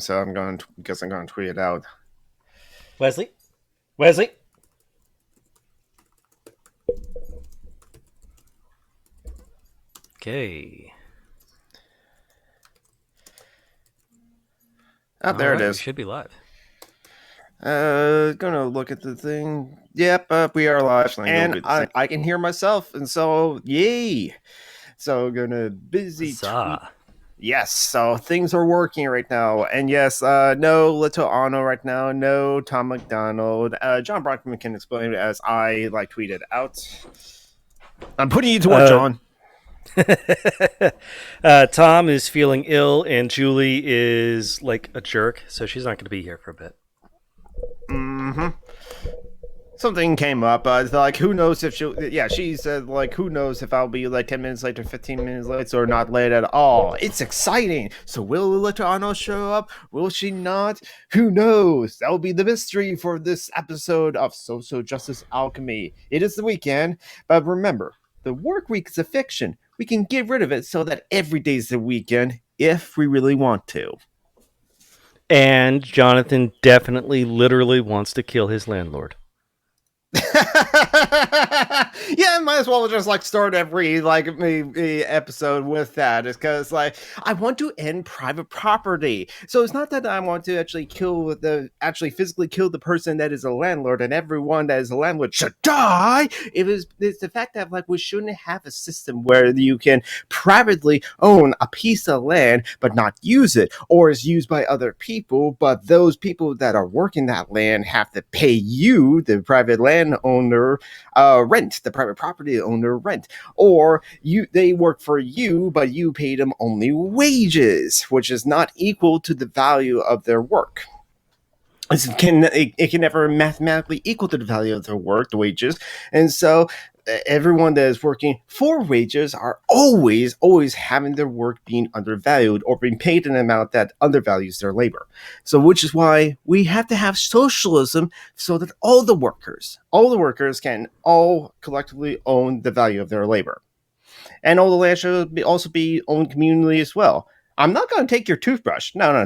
so I'm going to tweet it out. Wesley. Okay. Oh, there it We is. should be live. Gonna look at the thing. Yep, we are live, and I can hear myself, and so yay! So gonna busy tweet. Yes, so things are working right now, and yes, no Little Anno right now, no Tom McDonald. John Brockman can explain it as I tweeted out. I'm putting you to work, John. Tom is feeling ill, and Julie is like a jerk, so she's not going to be here for a bit. Mm-hmm. Something came up. Who knows if she'll... Yeah, she said, who knows if I'll be, 10 minutes late or 15 minutes late or not late at all. It's exciting. So will Little Anno show up? Will she not? Who knows? That will be the mystery for this episode of Social Justice Alchemy. It is the weekend, but remember, the work week is a fiction. We can get rid of it so that every day is the weekend if we really want to. And Jonathan definitely, literally wants to kill his landlord. Yeah, might as well just start every episode with that. It's because I want to end private property. So it's not that I want to actually physically kill the person that is a landlord, and everyone that is a landlord should die. It's the fact that we shouldn't have a system where you can privately own a piece of land but not use it, or is used by other people, but those people that are working that land have to pay you, the private landowner, rent, the private property owner rent, or they work for you, but you pay them only wages, which is not equal to the value of their work. It can never mathematically equal to the value of their work, the wages, and so everyone that is working for wages are always having their work being undervalued or being paid an amount that undervalues their labor. So which is why we have to have socialism so that all the workers can all collectively own the value of their labor. And all the land should also be owned communally as well. I'm not going to take your toothbrush. No.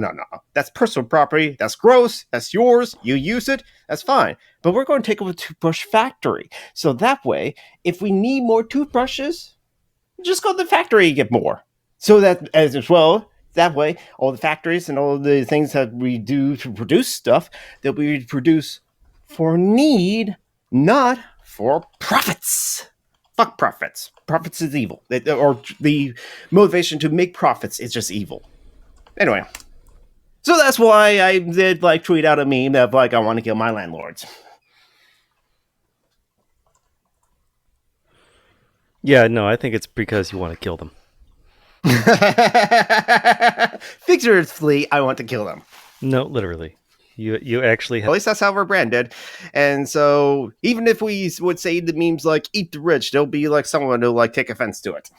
That's personal property. That's gross. That's yours. You use it. That's fine. But we're going to take over the toothbrush factory. So that way, if we need more toothbrushes, just go to the factory and get more. So that as well, that way, all the factories and all the things that we do to produce stuff, that we produce for need, not for profits. Fuck profits. Profits is evil. Or the motivation to make profits is just evil. Anyway. So that's why I did tweet out a meme of I want to kill my landlords. Yeah, no, I think it's because you want to kill them. Figuratively, I want to kill them. No, literally. You actually have... At least that's how we're branded. And so even if we would say the memes eat the rich, there'll be someone who'll take offense to it.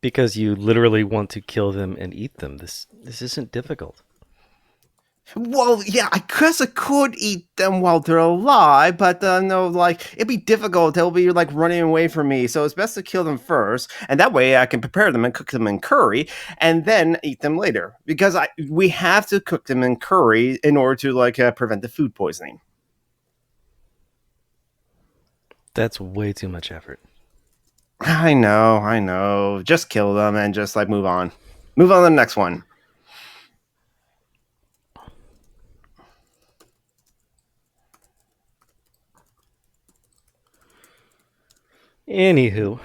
Because you literally want to kill them and eat them. This isn't difficult. Well, yeah, I guess I could eat them while they're alive, but no, it'd be difficult. They'll be running away from me, so it's best to kill them first, and that way I can prepare them and cook them in curry, and then eat them later. Because we have to cook them in curry in order to prevent the food poisoning. That's way too much effort. I know. Just kill them and just move on. Move on to the next one. Anywho.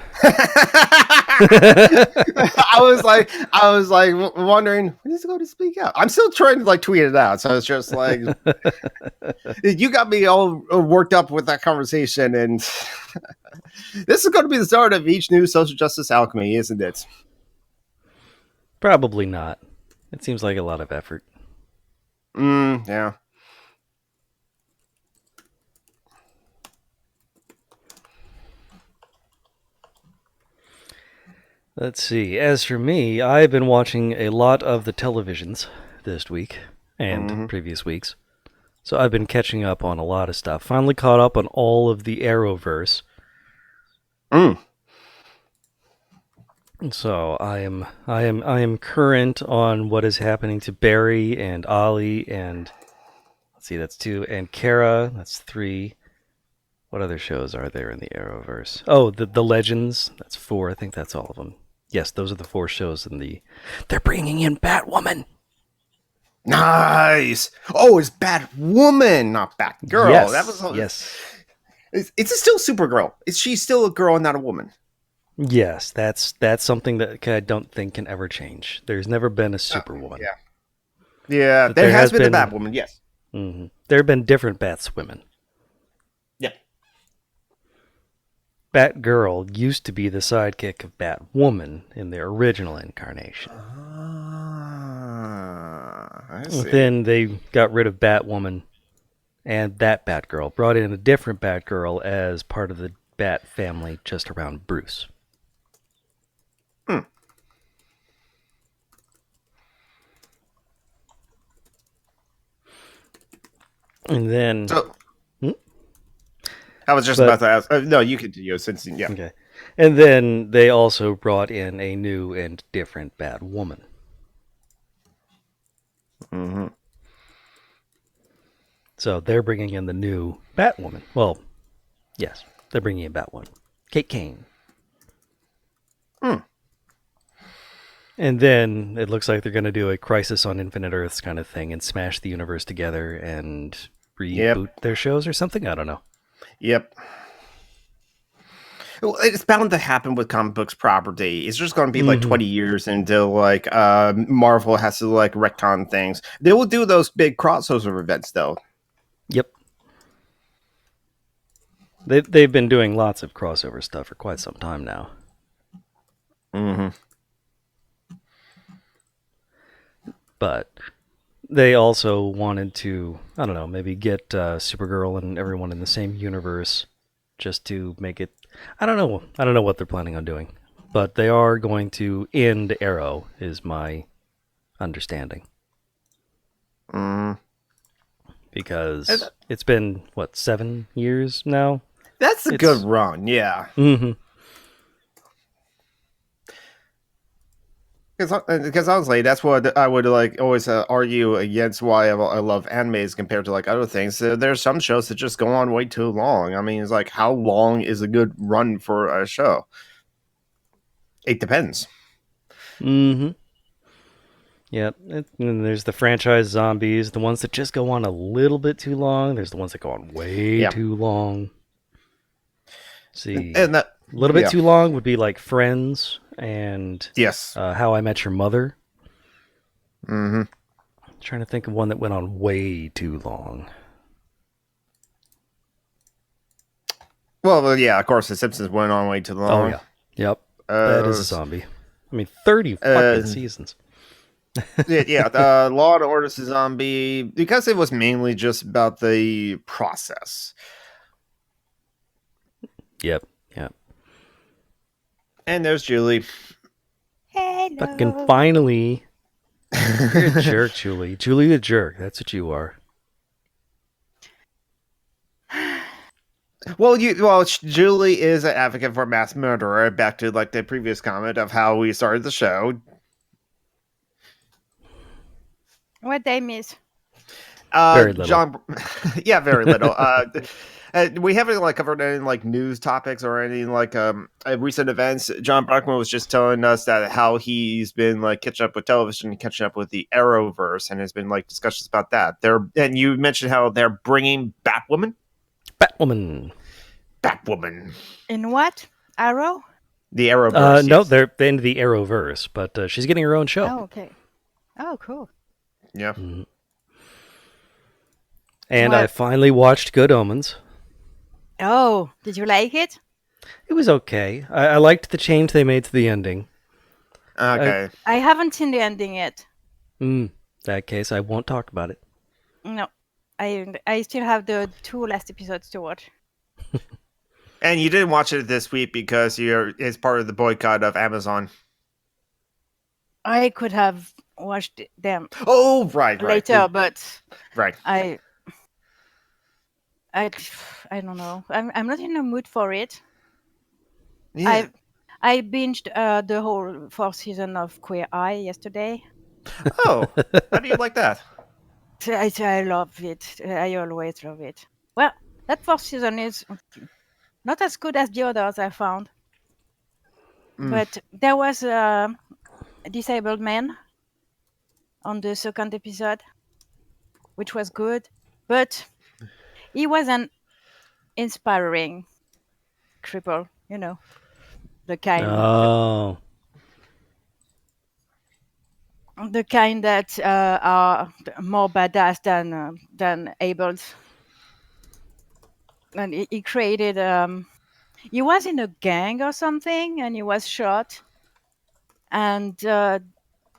I was wondering, when is it going to speak out? I'm still trying to tweet it out, so it's just you got me all worked up with that conversation, and this is going to be the start of each new social justice alchemy, isn't it? Probably not. It seems like a lot of effort. Yeah. Let's see. As for me, I've been watching a lot of the televisions this week and previous weeks. So I've been catching up on a lot of stuff. Finally caught up on all of the Arrowverse. So I am current on what is happening to Barry and Ollie and let's see, that's 2, and Kara, that's 3. What other shows are there in the Arrowverse? Oh, the Legends, that's 4. I think that's all of them. Yes, those are the 4 shows in the. They're bringing in Batwoman. Nice. Oh, it's Batwoman, not Batgirl. Yes, That was yes. It's still Supergirl. Is she still a girl, not a woman? Yes, that's something that I don't think can ever change. There's never been a Superwoman. Yeah, But there has been the Batwoman. Yes. Mm-hmm. There have been different Batswomen. Yeah. Batgirl used to be the sidekick of Batwoman in their original incarnation. I see. Then they got rid of Batwoman and that Batgirl, brought in a different Batgirl as part of the Bat family just around Bruce. And then... I was just about to ask. No, you continue since, yeah. Okay. And then they also brought in a new and different Batwoman. Mm-hmm. So they're bringing in the new Batwoman. Well, yes, they're bringing in Batwoman. Kate Kane. And then it looks like they're going to do a Crisis on Infinite Earths kind of thing and smash the universe together and reboot their shows or something. I don't know. Yep. Well, it's bound to happen with comic books property. It's just going to be like 20 years until like Marvel has to like retcon things. They will do those big crossover events though. Yep. They've been doing lots of crossover stuff for quite some time now. Mm-hmm. But they also wanted to, I don't know, maybe get Supergirl and everyone in the same universe just to make it... I don't know what they're planning on doing. But they are going to end Arrow, is my understanding. Because it's been, 7 years now? That's a good run, yeah. Mm-hmm. Because honestly, that's what I would like always argue against why I love animes compared to like other things. There's some shows that just go on way too long. I mean, it's like, how long is a good run for a show? It depends. Mm-hmm. Yep. And there's the franchise zombies, the ones that just go on a little bit too long. There's the ones that go on way too long. See, and that a little bit too long would be like Friends and How I Met Your Mother. Mm-hmm. Trying to think of one that went on way too long. Well, yeah, of course, The Simpsons went on way too long. Oh, yeah. Yep. That is a zombie. I mean, 30 fucking seasons. Law and Order is a zombie because it was mainly just about the process. Yep. And there's Julie. Hello. Fucking finally. You're a jerk, Julie. Julie the jerk. That's what you are. Well, Julie is an advocate for mass murderer. Back to like the previous comment of how we started the show. What they miss? Very little. Very little. We haven't like covered any like news topics or any like recent events. John Brockman was just telling us that how he's been like catching up with television, catching up with the Arrowverse, and there's been like discussions about that. And you mentioned how they're bringing Batwoman. In what? Arrow? The Arrowverse. No, they're in the Arrowverse, but she's getting her own show. Oh, okay. Oh, cool. Yeah. Mm-hmm. And I finally watched Good Omens. Oh, did you like it? It was okay. I liked the change they made to the ending. Okay. I haven't seen the ending yet. In that case, I won't talk about it. No. I still have the 2 last episodes to watch. And you didn't watch it this week because it's part of the boycott of Amazon. I could have watched them. Oh, right. Later, but right. I don't know. I'm not in the mood for it. Yeah. I binged the whole 4th season of Queer Eye yesterday. Oh, how do you like that? I love it. I always love it. Well, that 4th season is not as good as the others I found. But there was a disabled man on the 2nd episode, which was good. But he wasn't inspiring cripple, the kind Oh, that are more badass than abled. And he created he was in a gang or something, and he was shot, and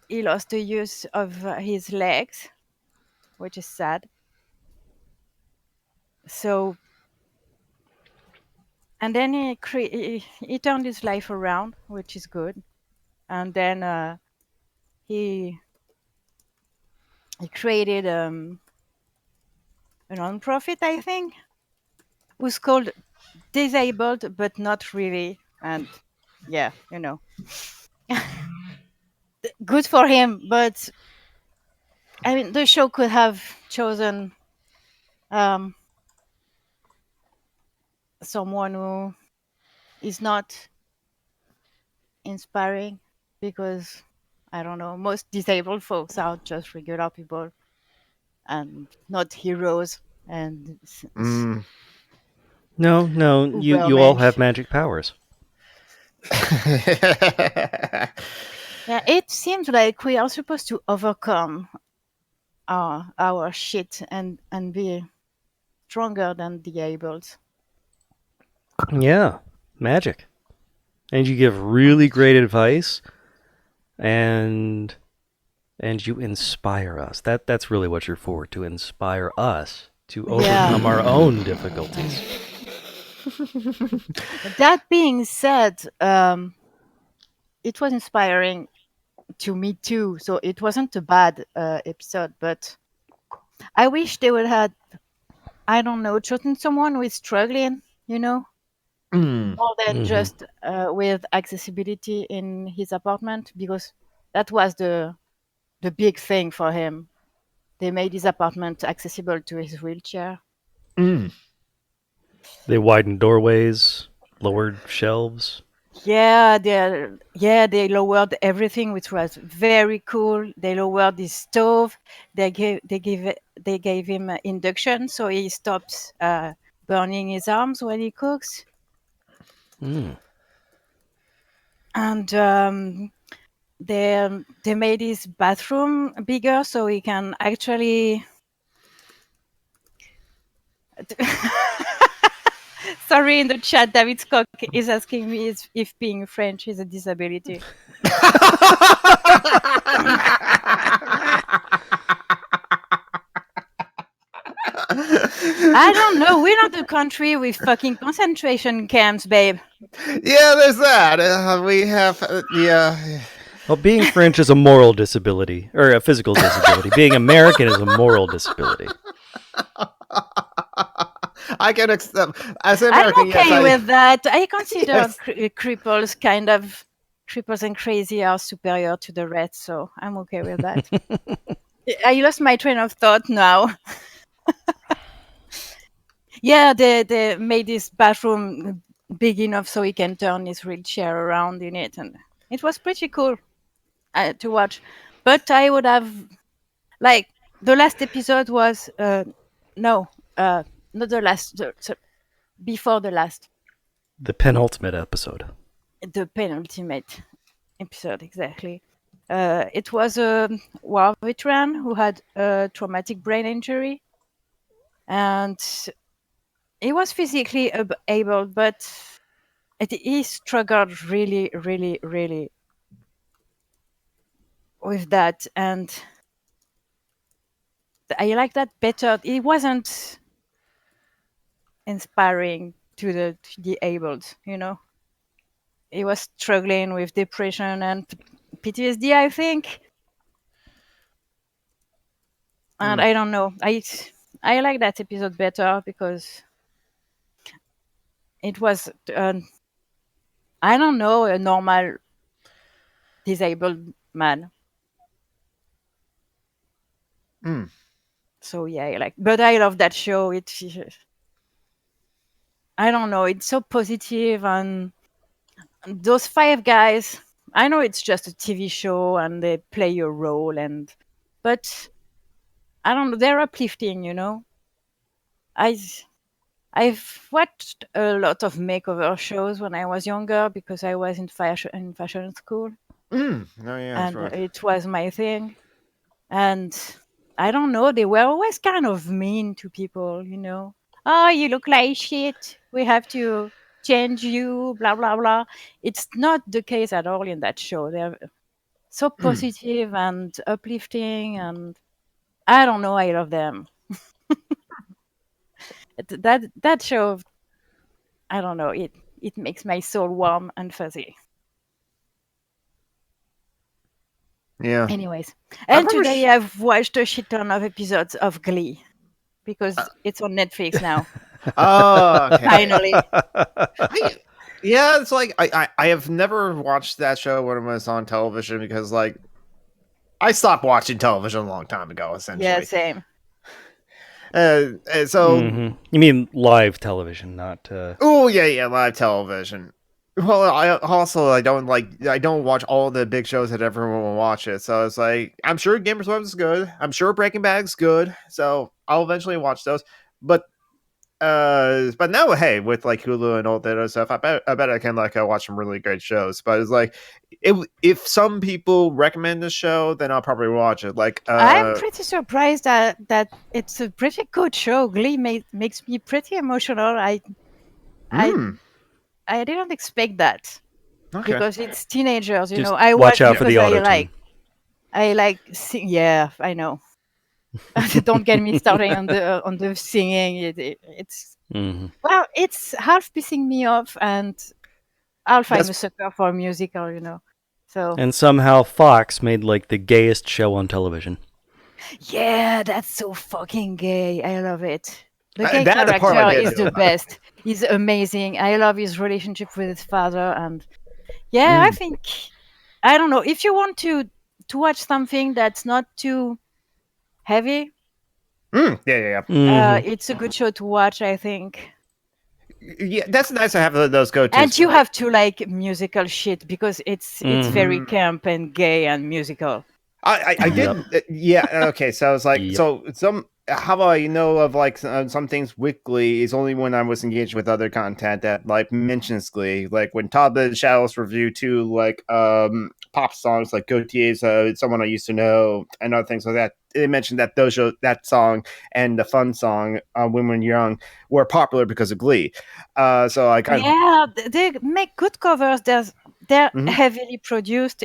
he lost the use of his legs, which is sad. So, and then he turned his life around, which is good. And then he created a non-profit, I think, who's called Disabled but Not Really. And yeah, good for him. But I mean, the show could have chosen someone who is not inspiring, because I don't know, most disabled folks are just regular people and not heroes and no, you all have Ubermensch. magic powers. Yeah, it seems like we are supposed to overcome our shit and be stronger than the abled. Yeah, magic. And you give really great advice, and you inspire us. That's really what you're for, to inspire us to overcome our own difficulties. That being said, it was inspiring to me too. So it wasn't a bad episode, but I wish they would have, I don't know, chosen someone who is struggling, more than just with accessibility in his apartment, because that was the big thing for him. They made his apartment accessible to his wheelchair. They widened doorways, lowered shelves. Yeah, they lowered everything, which was very cool. They lowered his stove. They gave him induction, so he stops burning his arms when he cooks. And they made his bathroom bigger, so he can actually. Sorry, in the chat, David Scott is asking me if being French is a disability. I don't know. We're not a country with fucking concentration camps, babe. Yeah, there's that. We have, yeah. Well, being French is a moral disability, or a physical disability. Being American is a moral disability. I can accept, as an American, I'm okay yes, with that. I consider Yes. cripples and crazy are superior to the rest, so I'm okay with that. I lost my train of thought now. Yeah, they made this bathroom big enough so he can turn his wheelchair around in it, and it was pretty cool to watch. But I would have, like, the last episode was not the last, before the last, The penultimate episode. the penultimate episode, exactly. It was a war veteran who had a traumatic brain injury, and he was physically able, but he struggled really, really, really with that. And I like that better. It wasn't inspiring to the abled, He was struggling with depression and PTSD, I think. And I don't know. I like that episode better because it was I don't know, a normal disabled man. Mm. So yeah, but I love that show. I don't know, it's so positive, and those five guys. I know it's just a TV show and they play a role, but I don't know, they're uplifting. I I've watched a lot of makeover shows when I was younger because I was in fashion school, Oh yeah, that's and right. it was my thing. And I don't know, they were always kind of mean to people. Oh, you look like shit. We have to change you, blah blah blah. It's not the case at all in that show. They're so positive and uplifting, and I don't know, I love them. That show, I don't know, it makes my soul warm and fuzzy. Yeah. Anyways, I and remember today I've watched a shit ton of episodes of Glee because it's on Netflix now. Oh, okay. Finally. Yeah, it's like I have never watched that show when it was on television because like I stopped watching television a long time ago, essentially. Yeah, same. So You mean live television, not oh yeah, live television. Well, I don't watch all the big shows that everyone will watch it. So it's like I'm sure Game of Thrones is good. I'm sure Breaking Bad is good. So I'll eventually watch those. But now, hey, with like Hulu and all that other stuff, I bet I can like watch some really great shows. But it's like, if some people recommend the show, then I'll probably watch it. Like, I'm pretty surprised that it's a pretty good show. Glee makes me pretty emotional. I didn't expect that okay. because it's teenagers. Just I watch watch out for the because auto-tune. I like sing. Yeah, I know. Don't get me started on the singing. It's well, it's half pissing me off, and half I'm a sucker for musical. So And somehow Fox made like the gayest show on television. yeah, that's so fucking gay. I love it. The gay That the part I character did is know the about. best. He's amazing. I love his relationship with his father, and yeah, I think I don't know if you want to watch something that's not too heavy. Yeah. It's a good show to watch, I think. Yeah, that's nice to have those go-tos. And you have to like musical shit because it's very camp and gay and musical. I did. Yeah. Okay. So it's like how I know of like some things with Glee is only when I was engaged with other content that like mentions Glee, like when Todd the Shadows review too, like pop songs like Gautier's "Someone I Used to Know" and other things like that. They mentioned that that song and the fun song "When We're Young" were popular because of Glee. So I kind of they make good covers. They're heavily produced.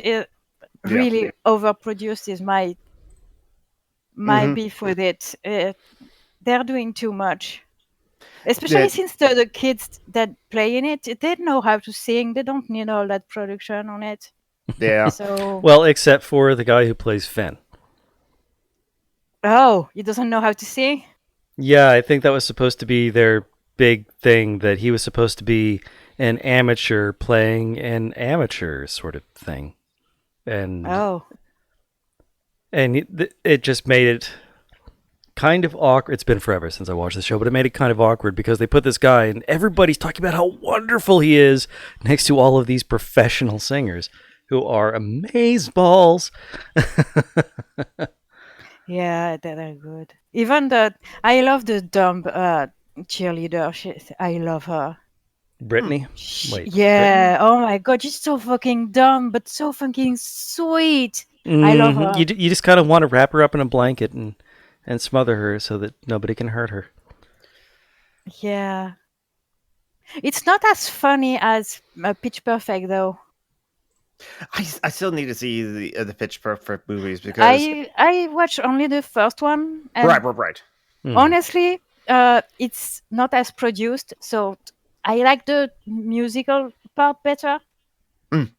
Really overproduced is my beef with it. They're doing too much, especially since the kids that play in it, they know how to sing. They don't need all that production on it. Yeah. So well, except for the guy who plays Finn. Oh, he doesn't know how to sing? Yeah, I think that was supposed to be their big thing, that he was supposed to be an amateur playing an amateur sort of thing. And it just made it kind of awkward. It's been forever since I watched the show, but it made it kind of awkward because they put this guy and everybody's talking about how wonderful he is next to all of these professional singers who are amazeballs. Yeah, that are good. Even I love the dumb cheerleader. I love her. Brittany? Wait. Yeah. Brittany? Oh my god, she's so fucking dumb, but so fucking sweet. I love her. You just kind of want to wrap her up in a blanket and smother her so that nobody can hurt her. Yeah. It's not as funny as Pitch Perfect, though. I still need to see the Pitch Perfect movies because I watched only the first one. And right. Honestly, it's not as produced, so I like the musical part better. And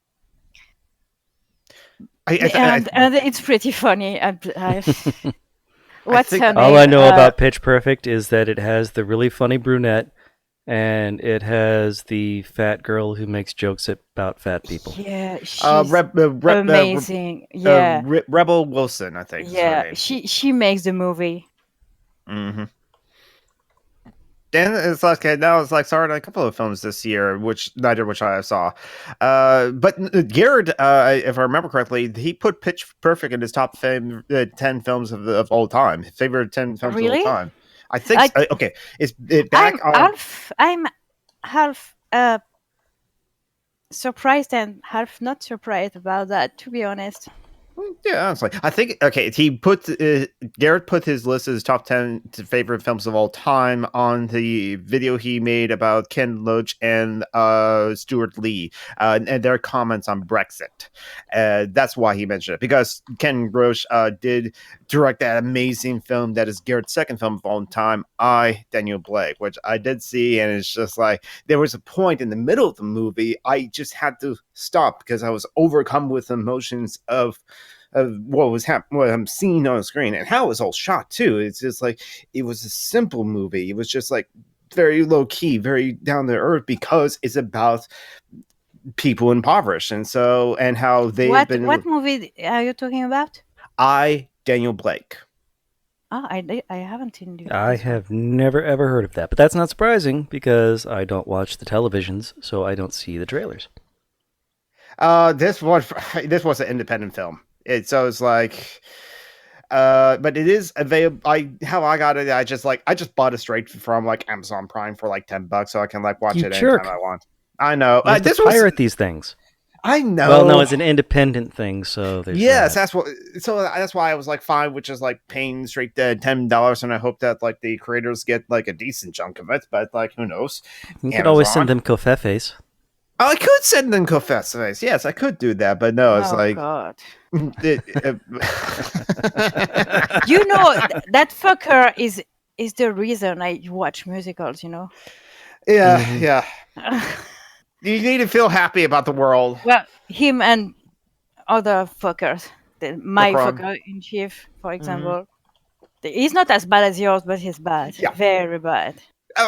it's pretty funny. What's her name? All I know about Pitch Perfect is that it has the really funny brunette and it has the fat girl who makes jokes about fat people. Yeah, she's Rebel amazing. Yeah, Wilson, I think is her yeah, name. she makes the movie. Mm-hmm. And it's like now it's like starring in a couple of films this year, neither of which I saw. But Garrett, if I remember correctly, he put Pitch Perfect in his top 10 films of all time. Favorite 10 films of all Really? time. I think. Okay, it's back I'm half surprised and half not surprised about that, to be honest. Yeah, honestly, I think Garrett put his list as top 10 favorite films of all time on the video he made about Ken Loach and Stuart Lee and their comments on Brexit. That's why he mentioned it, because Ken Loach did direct that amazing film that is Garrett's second film of all time, Daniel Blake, which I did see, and it's just like there was a point in the middle of the movie I just had to stop because I was overcome with emotions of what I'm seeing on the screen and how it was all shot too. It's just like it was a simple movie. It was just like very low key, very down to earth, because it's about people impoverished and how they've been. What movie are you talking about? Daniel Blake. I haven't seen it. I have never ever heard of that, but that's not surprising because I don't watch the televisions, so I don't see the trailers. This was an independent film. It's like, but it is available. How I got it, I just bought it straight from like Amazon Prime for like $10, so I can like watch it anytime I want. I know. You have to pirate these things. I know. Well, no, it's an independent thing, so there's that's what. So that's why I was like fine, which is like paying straight $10, and I hope that like the creators get like a decent chunk of it. But like, who knows? You could always send them covfefes. I could send them covfefes. Yes, I could do that, but no, it's like. God. You know that fucker is the reason I watch musicals. You know. Yeah, yeah. You need to feel happy about the world. Well, him and other fuckers. My fucker in chief, for example. He's not as bad as yours, but he's bad. Yeah. Very bad.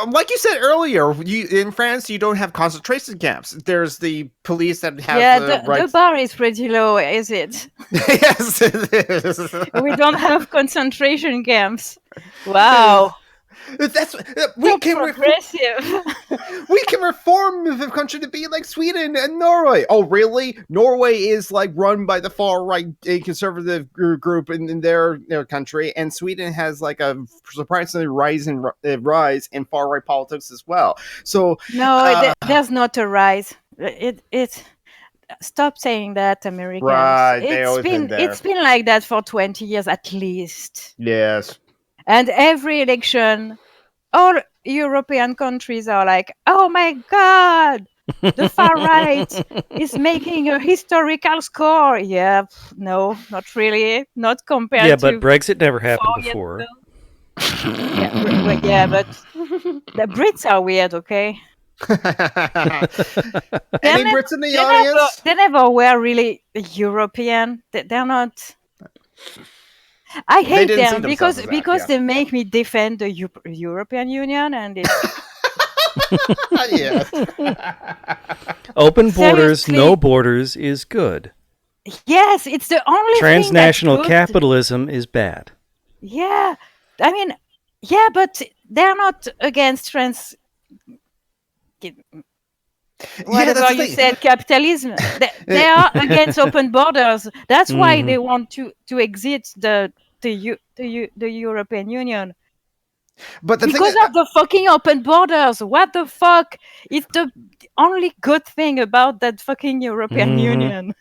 Like you said earlier, in France, you don't have concentration camps. There's the police that have the bar is pretty low, is it? Yes, it is. We don't have concentration camps. Wow. We can progressive. We can reform the country to be like Sweden and Norway. Oh, really? Norway is like run by the far right conservative group in their country, and Sweden has like a surprisingly rise in far right politics as well. So no, there's not a rise. It stop saying that, Americans. Right, it's been like that for 20 years at least. Yes. And every election, all European countries are like, oh my God, the far right is making a historical score. Yeah, no, not really. Not compared to... Yeah, but Brexit never happened before. Yeah, but the Brits are weird, okay? Any Brits in the audience? They never were really European. They're not... I hate them because they make me defend the European Union, and it's open borders, no borders is good. Yes, it's the only transnational thing capitalism is bad. Yeah, I mean, yeah, but they're not against whatever you said, capitalism. They are against open borders. That's why they want to exit the European Union. But because of the fucking open borders. What the fuck? It's the only good thing about that fucking European Union.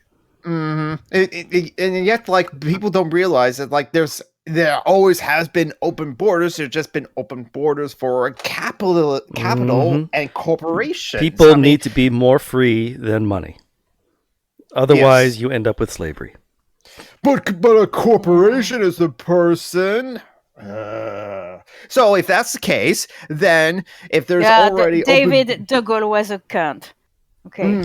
And yet, like, people don't realize that, like, there always has been open borders. There's just been open borders for capital and corporations. People need to be more free than money. Otherwise, you end up with slavery. But a corporation is the person. So if that's the case, then if there's already David de Gaulle was a cunt. Okay.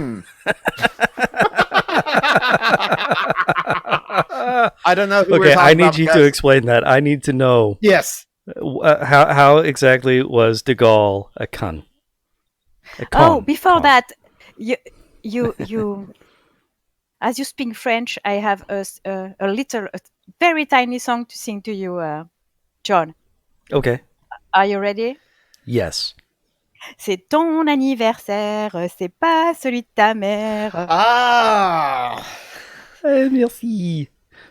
I don't know. Okay, I need you to explain that. I need to know. Yes. How exactly was de Gaulle a cunt? A Oh, con. before Con. that, you, as you speak French, I have a very tiny song to sing to you, John. Okay. Are you ready? Yes. C'est ton anniversaire, c'est pas celui de ta mère. Ah. Merci.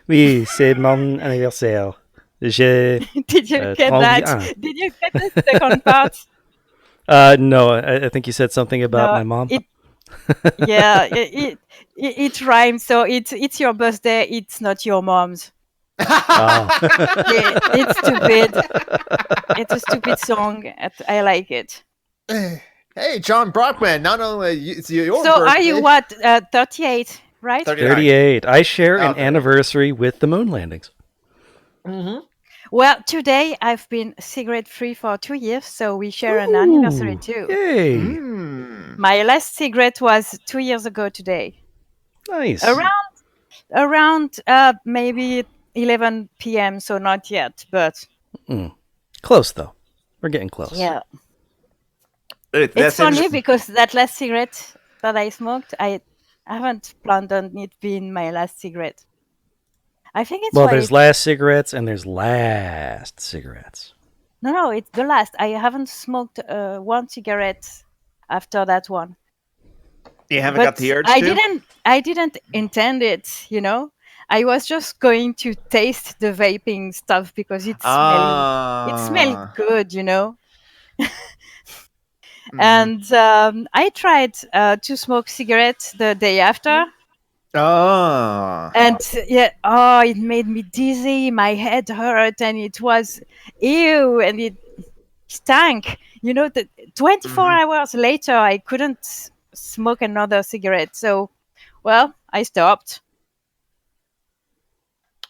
Oui, c'est mon anniversaire. J'ai Did you get 31. that? Did you get the second part? No, I think you said something about No, my mom. yeah, it rhymes. So it's your birthday. It's not your mom's. It's stupid. It's a stupid song. I like it. Hey, John Brockman. Not only it's your So birthday. are you what? 38, right? 38. I share an Okay. anniversary with the moon landings. Mm-hmm. Well, today I've been cigarette free for 2 years, so we share an anniversary too. Yay. My last cigarette was 2 years ago today. Nice. Around maybe 11 p.m. So not yet, but Close though. We're getting close. yeah. That's It's funny interesting. because that last cigarette that I smoked, I haven't planned on it being my last cigarette. I think it's Well, why there's last cigarettes and there's last cigarettes. No, it's the last. I haven't smoked one cigarette after that one. You haven't But got the urge I to? didn't intend it, you know. I was just going to taste the vaping stuff because it smelled good, you know. And I tried to smoke cigarettes the day after. And it made me dizzy. My head hurt, and it was ew, and it stank. You know, 24 hours later, I couldn't smoke another cigarette. So, well, I stopped.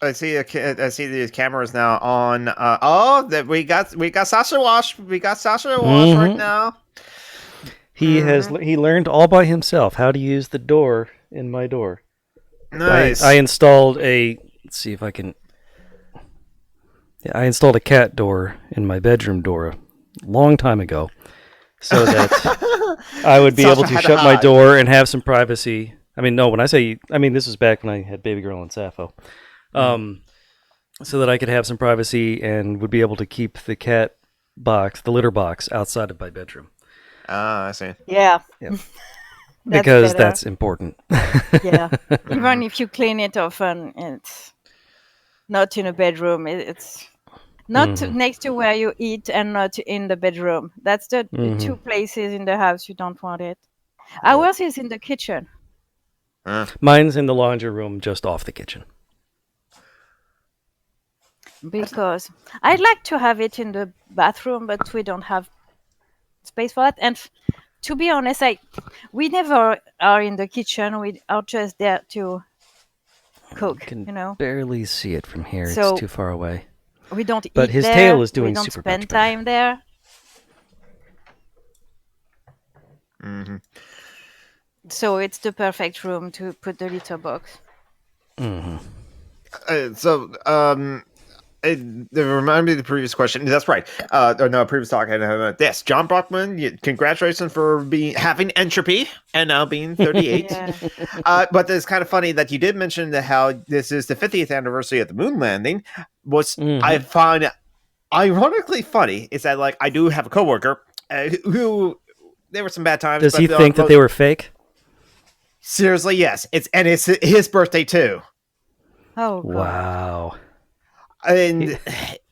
I see. I see the camera's now on. That we got Sasha Wash. We got Sasha Wash right now. He learned all by himself how to use the door in my door. Nice. I installed a. Let's see if I can. Yeah, I installed a cat door in my bedroom door a long time ago, so that I would be Sasha able to had to shut my hide. door and have some privacy. I mean, no, when I say, I mean this was back when I had Baby Girl and Sappho, so that I could have some privacy and would be able to keep the cat box, the litter box, outside of my bedroom. I see. Yeah. Yep. Because that's important. Yeah. Even if you clean it often, it's not in a bedroom. It's not next to where you eat and not in the bedroom. That's the two places in the house you don't want it. Ours is in the kitchen. Mine's in the laundry room just off the kitchen. Because I'd like to have it in the bathroom, but we don't have space for that. And to be honest, we never are in the kitchen. We are just there to cook, You you can know. barely see it from here. So it's too far away. we don't But eat his there. tail is doing we don't super spend much better. time there. So it's the perfect room to put the litter box. It reminded me of the previous question. That's right. Previous talk. Yes, John Brockman. Congratulations for having entropy and now being 38. Yeah. But it's kind of funny that you did mention how this is the 50th anniversary of the moon landing. What I find ironically funny is that I do have a coworker who there were some bad times. Does he think that they were fake? Seriously, yes. It's his birthday too. Oh God. Wow. And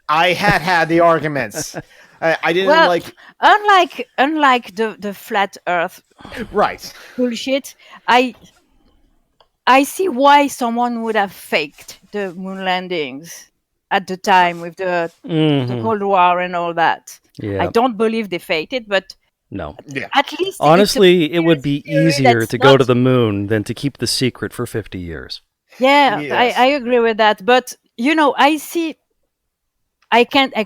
I had the arguments. I didn't unlike the flat Earth right bullshit. I see why someone would have faked the moon landings at the time with the Cold War and all that. Yeah. I don't believe they faked it, but no. Yeah. At least honestly, it would be easier to go not... to the moon than to keep the secret for 50 years. Yeah, yes. I agree with that. But I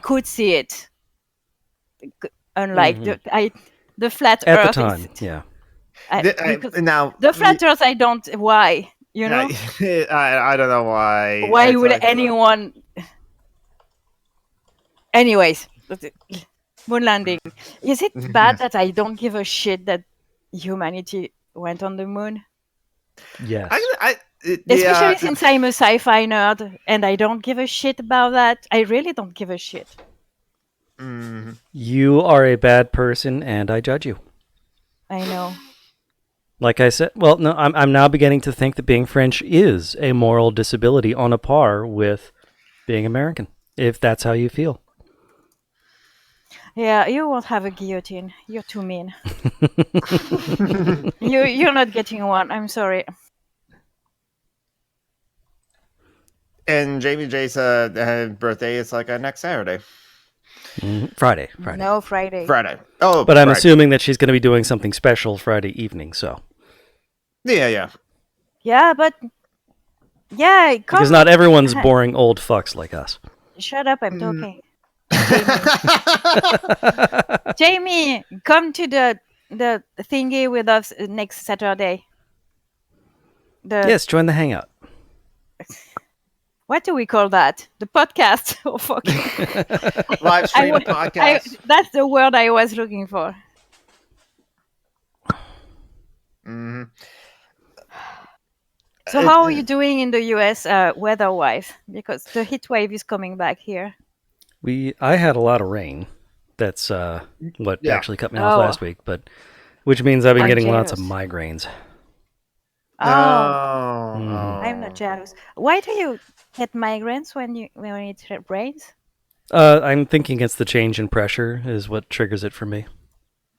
could see it. Unlike the flat at Earth the time, yeah. Now the flat Earth, I don't. Why? You know? I don't know why. Why would anyone? Anyways, Moon landing. Is it bad that I don't give a shit that humanity went on the moon? Yes. Especially since I'm a sci-fi nerd and I don't give a shit about that. I really don't give a shit. You are a bad person, and I judge you. I know. Like I said, well, no, I'm now beginning to think that being French is a moral disability on a par with being American, if that's how you feel. Yeah, you won't have a guillotine. You're too mean. You're not getting one. I'm sorry. And Jamie J's birthday is like next Saturday. Friday. No, Friday. Oh, but I'm assuming that she's going to be doing something special Friday evening, so. Yeah. Yeah, but... Yeah, come... Because not everyone's boring old fucks like us. Shut up, I'm talking. Jamie, come to the thingy with us next Saturday. Yes, join the hangout. What do we call that? The podcast? Oh, fuck. Live stream podcast. That's the word I was looking for. Mm-hmm. So how are you doing in the US weather-wise? Because the heat wave is coming back here. I had a lot of rain. That's what actually cut me off last week, which means I've been getting lots of migraines. I'm not jealous. Why do you get migraines when it rains? I'm thinking it's the change in pressure is what triggers it for me.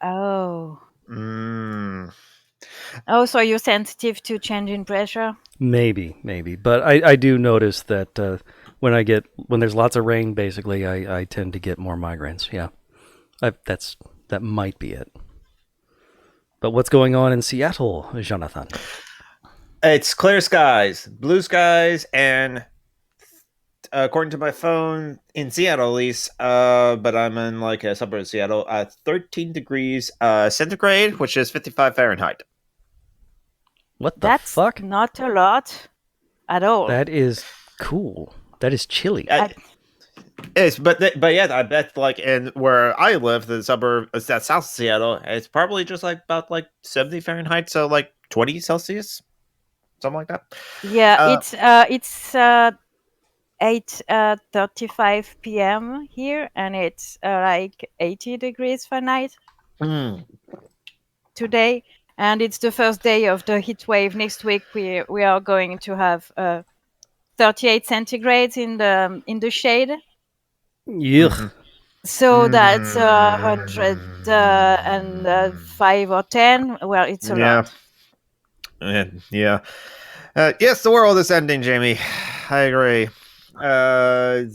Oh. Oh, so you're sensitive to change in pressure? Maybe. But I do notice that when there's lots of rain, basically, I tend to get more migraines. Yeah, that might be it. But what's going on in Seattle, Jonathan? It's clear skies, blue skies, and according to my phone, in Seattle at least, but I'm in like a suburb of Seattle, 13 degrees centigrade, which is 55 Fahrenheit. What the fuck? That's not a lot at all. That is cool. That is chilly. But yeah, I bet like in where I live, the suburb that's south of Seattle, it's probably just like about like 70 Fahrenheit, so like 20 Celsius, something like that. Yeah, it's 8:35 p.m. here, and it's like 80 degrees Fahrenheit today, and it's the first day of the heat wave. Next week we are going to have 38 centigrades in the shade. Yuck. So that's 105 or 10. Well, it's a lot. Yeah. Yes, the world is ending, Jamie. I agree. And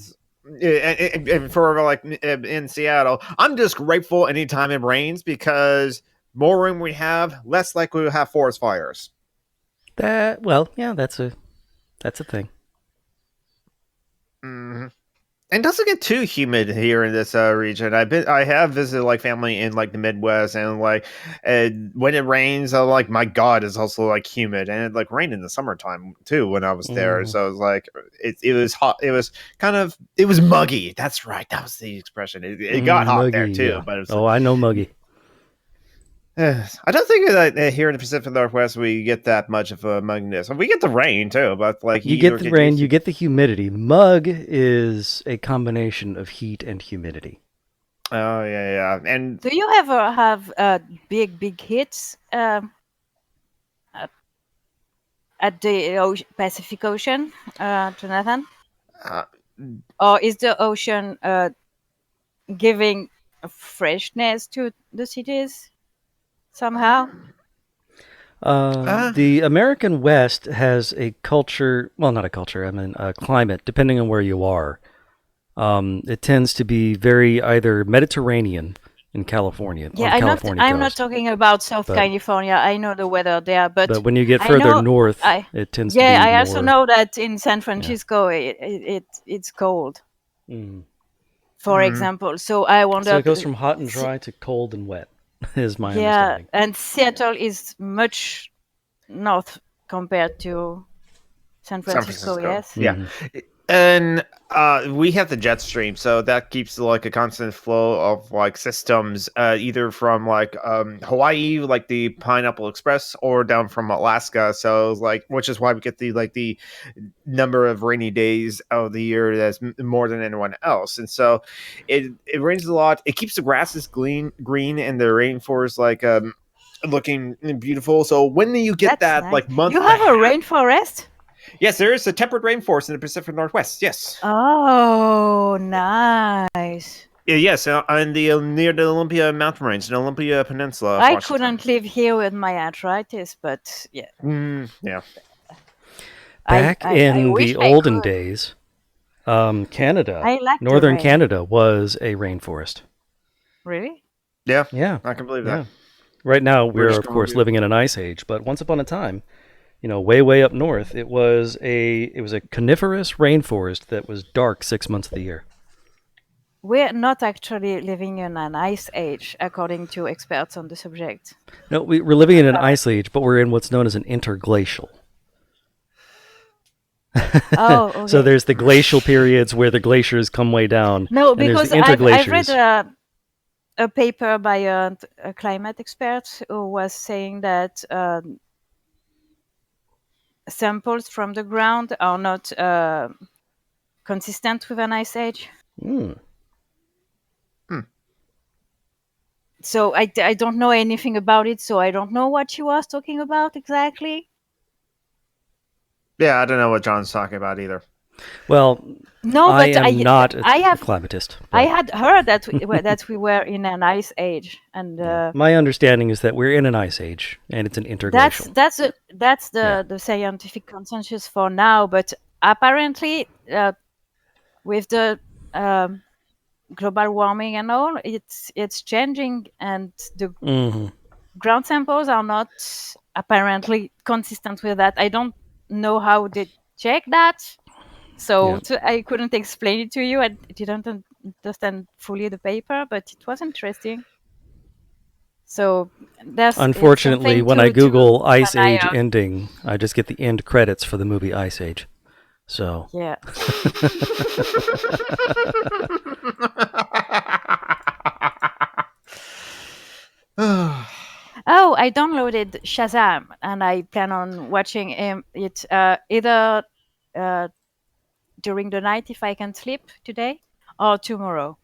for like in Seattle, I'm just grateful anytime it rains because more rain we have, less likely we'll have forest fires. That's a thing. Mm-hmm. And it doesn't get too humid here in this region. I have visited like family in like the Midwest, and like when it rains, I'm like, my God, it's also like humid, and it like rained in the summertime too when I was there. So it was like it was hot. It was muggy. That's right. That was the expression. It got hot muggy, there too. yeah. But it was, I know muggy. I don't think that here in the Pacific Northwest we get that much of a mugginess. We get the rain too, but like you get the rain, you get the humidity. Mug is a combination of heat and humidity. Oh yeah. And do you ever have big hits at the Pacific Ocean, Jonathan? Or is the ocean giving freshness to the cities? Somehow? The American West has a culture, well, not a culture, I mean a climate, depending on where you are. It tends to be very either Mediterranean in California. Yeah, I'm not talking about South California. I know the weather there, but when you get further north, it tends to be I more... also know that in San Francisco it's cold. For example, so I wonder. So it goes from hot and dry to cold and wet. Is my understanding. Yeah, and Seattle is much north compared to San Francisco. Yes. Yeah. And we have the jet stream, so that keeps like a constant flow of like systems, either from like Hawaii, like the Pineapple Express, or down from Alaska. So like, which is why we get the number of rainy days of the year that's more than anyone else. And so it rains a lot. It keeps the grasses green, and the rainforest like looking beautiful. So when you get That's that nice. like month, You have a rainforest? yes, there is a temperate rainforest in the Pacific Northwest. Yes. Oh, nice. Yes, and the near the Olympia mountain range, the Olympia Peninsula. Of I Washington. couldn't live here with my arthritis, but yeah. Yeah. Back in wish the I olden could. days, Canada, I like the northern rain. Canada was a rainforest. Really? Yeah, Yeah, I can believe that. yeah. Right now, we're British of course Columbia. living in an ice age, but once upon a time, way up north, it was a coniferous rainforest that was dark 6 months of the year. We're not actually living in an ice age, according to experts on the subject. No, we're living in an ice age, but we're in what's known as an interglacial. Oh, okay. So there's the glacial periods where the glaciers come way down. No, and there's because the I've interglaciers. read a paper by a climate expert who was saying that samples from the ground are not consistent with an ice age. So I don't know anything about it, so I don't know what she was talking about exactly. Yeah, I don't know what John's talking about either. Well, No, I but am not a I have climatist. I had heard that that we were in an ice age, and My understanding is that we're in an ice age, and it's an interglacial. that's the scientific consensus for now. But apparently, with the global warming and all, it's changing, and the ground samples are not apparently consistent with that. I don't know how they check that, so I couldn't explain it to you. I didn't understand fully the paper, but it was interesting. So that's Unfortunately, when I Google Ice keep an eye Age out. ending, I just get the end credits for the movie Ice Age. So Yeah. Oh, I downloaded Shazam, and I plan on watching it either during the night if I can sleep today, or tomorrow.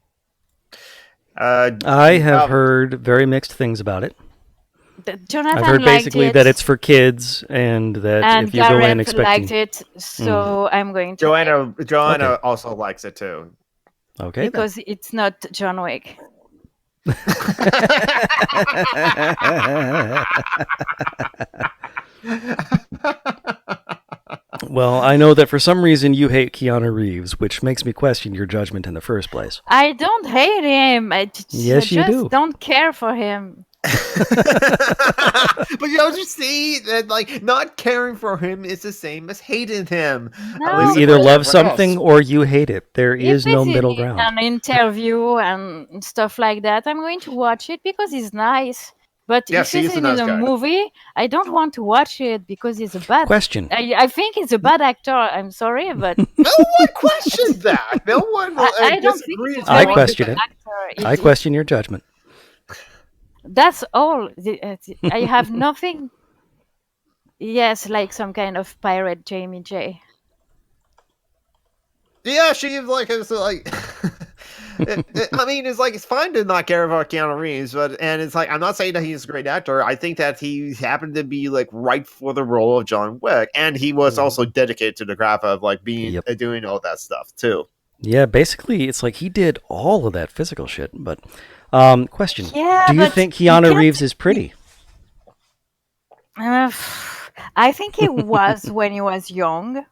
I have heard very mixed things about it. Jonathan I've heard basically liked it, that it's for kids, and that and if you go in Gareth expecting, liked it, so I'm going to Joanna Okay. also likes it too. Okay, because it's not John Wick. Well, I know that for some reason you hate Keanu Reeves, which makes me question your judgment in the first place. I don't hate him. Yes, you do. Don't care for him. But you don't see that like not caring for him is the same as hating him. No, You either love something or you hate it. There is no middle ground. An interview and stuff like that, I'm going to watch it because he's nice. But Yes, if he he's is a in nice a guy. movie, I don't want to watch it because he's a bad. Question. I think he's a bad actor. I'm sorry, but No one questioned that. No one will I don't think disagree. he's a I very question good it. actor. I question your judgment. That's all. I have nothing. Yes, like some kind of pirate Jamie J. Yeah, she like is like. I mean, it's like it's fine to not care about Keanu Reeves, and it's like I'm not saying that he's a great actor. I think that he happened to be like right for the role of John Wick, and he was also dedicated to the craft of like being doing all that stuff too. Yeah, basically, it's like he did all of that physical shit. But question: Yeah, do you but think Keanu Reeves is pretty? I think he was when he was young.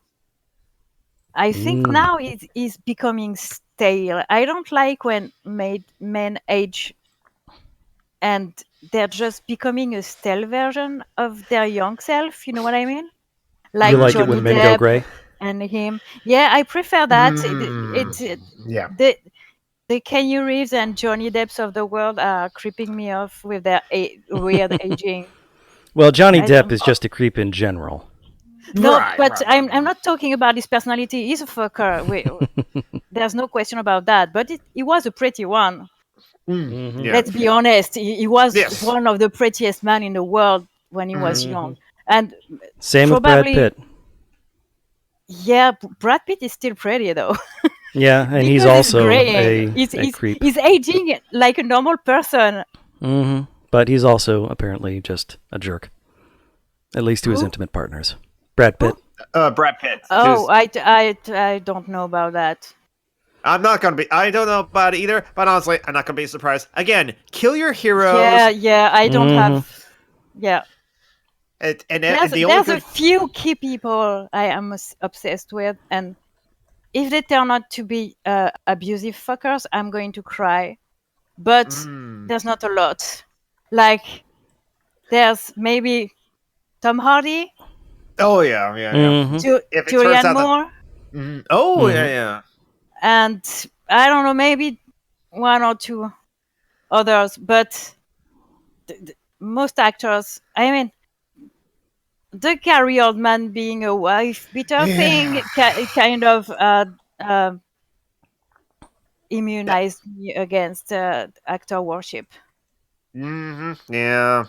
I think now he's becoming stale. I don't like when men age and they're just becoming a stale version of their young self. You know what I mean? Like you like Johnny it when men Depp go gray? and him. Yeah, I prefer that. Yeah. The Keanu Reeves and Johnny Depps of the world are creeping me off with their weird aging. Well, Johnny Depp is just a creep in general. No, Right, but right, I'm right. not talking about his personality. He's a fucker. There's no question about that. But he was a pretty one. Mhm. Yeah. Let's be honest. He was Yes. one of the prettiest men in the world when he was Mhm. young. And Same with Brad probably, Pitt. yeah, Brad Pitt is still pretty though. Yeah, and he's Because he's also graying. a creep. He's aging like a normal person. But he's also apparently just a jerk. At least to his Who? intimate partners. Brad Pitt. Brad Pitt. Oh, I don't know about that. I'm not gonna be. I don't know about it either, but honestly, I'm not gonna be surprised. Again, kill your heroes. Yeah, I don't have. Yeah, And there's the only a few key people I am obsessed with, and if they turn out to be abusive fuckers, I'm going to cry. But there's not a lot. Like there's maybe Tom Hardy, Oh yeah. If it turns Julianne out Moore, oh yeah. and I don't know, maybe one or two others, but most actors, I mean, the Gary Oldman being a wife beater thing kind of immunized me against actor worship. Yeah.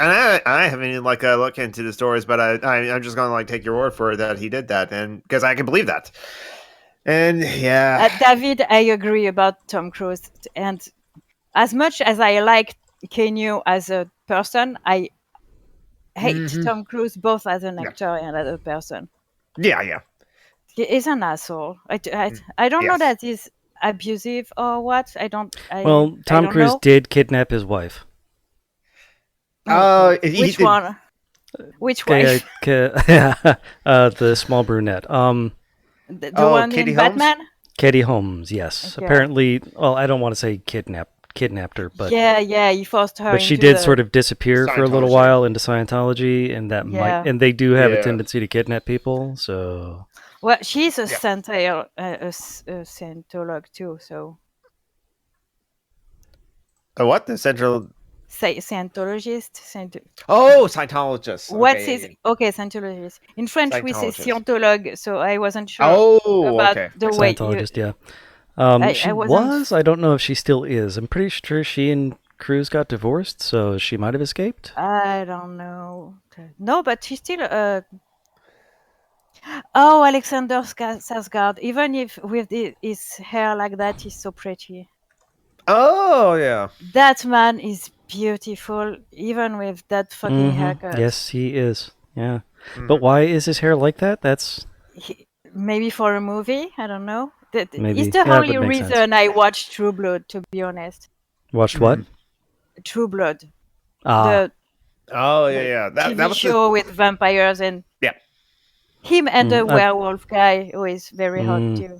And I haven't even look into the stories, but I'm just gonna take your word for it that he did that, and because I can believe that. And yeah, David, I agree about Tom Cruise, and as much as I like Keanu as a person, I hate Tom Cruise both as an actor and as a person. yeah. He is an asshole. I don't know Yes. that he's abusive or what. I don't Tom Cruise know. did kidnap his wife. Which one? Which wife? The small brunette. The one Katie in Holmes? Batman? Katie Holmes, yes. Okay. Apparently, well, I don't want to say kidnapped her, but Yeah, he forced her. but she into did the- sort of disappear for a little Scientology. while into Scientology, and Yeah. and they do have a Yeah. tendency to kidnap people. So Well, she's a Scientolog too. So What the central? Scientologist. Oh, Scientologist. What's Okay, his? Okay, Scientologist. In French, we say Scientologist. Scientolog. So I wasn't sure Oh, about okay. the way you. Scientologist, yeah. She I wasn't- was. I don't know if she still is. I'm pretty sure she and Cruz got divorced, so she might have escaped. I don't know. No, but she's still. Oh, Alexander Skarsgård. Even if with his hair like that, he's so pretty. Oh, yeah. That man is beautiful, even with that fucking haircut. Yes, he is. Yeah. But why is his hair like that? That's Maybe for a movie. I don't know. Maybe. It's the Yeah, that only would make reason sense. I watched True Blood. To be honest, Watched what? True Blood. Ah. Oh, yeah. That TV was show with vampires and Yeah. him and the werewolf guy who is very hot too.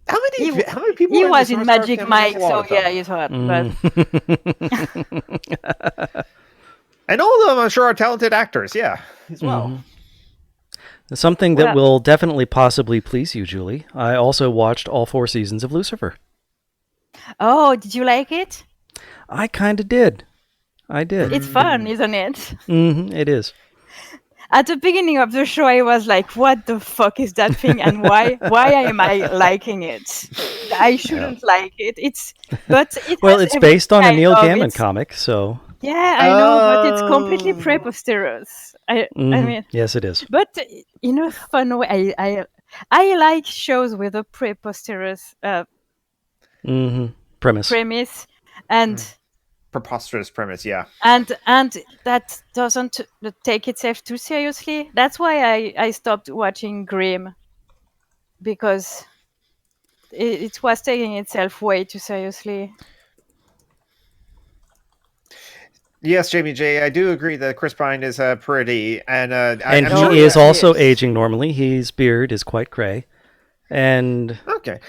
How many people? He in was the in Superstar Magic family? Mike, That's a lot so of them. yeah, he's hot. But And all of them, I'm sure, are talented actors. Yeah, as well. Something that Well- will definitely possibly please you, Julie. I also watched all 4 seasons of Lucifer. oh, did you like it? I kind of did. I did. It's fun, isn't it? It is. At the beginning of the show, I was like, "What the fuck is that thing, and why am I liking it? I shouldn't like it." But Well, has it's every based on a kind Neil of Gaiman its- comic, so. Yeah, I know, but it's completely preposterous. I mean, Yes, it is. but in a fun way, I like shows with a preposterous Premise. premise, and Preposterous premise. Yeah. and that doesn't take itself too seriously. That's why I stopped watching Grimm, because it was taking itself way too seriously. Yes, Jamie J. I do agree that Chris Pine is pretty, and And I'm he sure is that- also is. aging normally. His beard is quite gray. And Okay.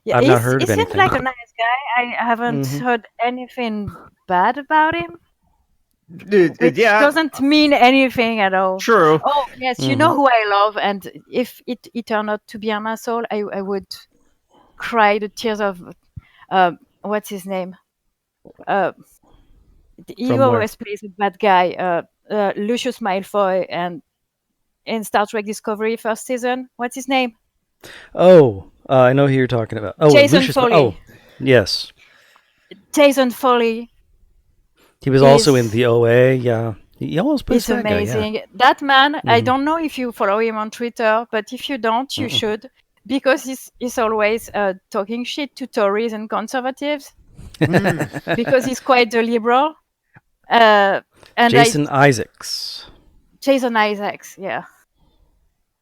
Yeah, I've not he's- heard of he seems anything. like a nice guy. I haven't heard anything bad about him, Dude, which yeah. doesn't mean anything at all. True. Oh yes, you know who I love, and if it turned out to be an asshole, I would cry the tears of what's his name? He From where? always plays a bad guy. Lucius Malfoy and in Star Trek Discovery first season. What's his name? Oh, I know who you're talking about. Oh, Jason Lucius. Foley. Oh, yes. Jason Foley He was also in is the OA. Yeah, he almost plays that guy. Yeah. amazing. That man, I Mhm. don't know if you follow him on Twitter, but if you don't, you Mm-mm. should, because he's always talking shit to Tories and conservatives because he's quite the liberal. And Jason Isaacs. Jason Isaacs, yeah.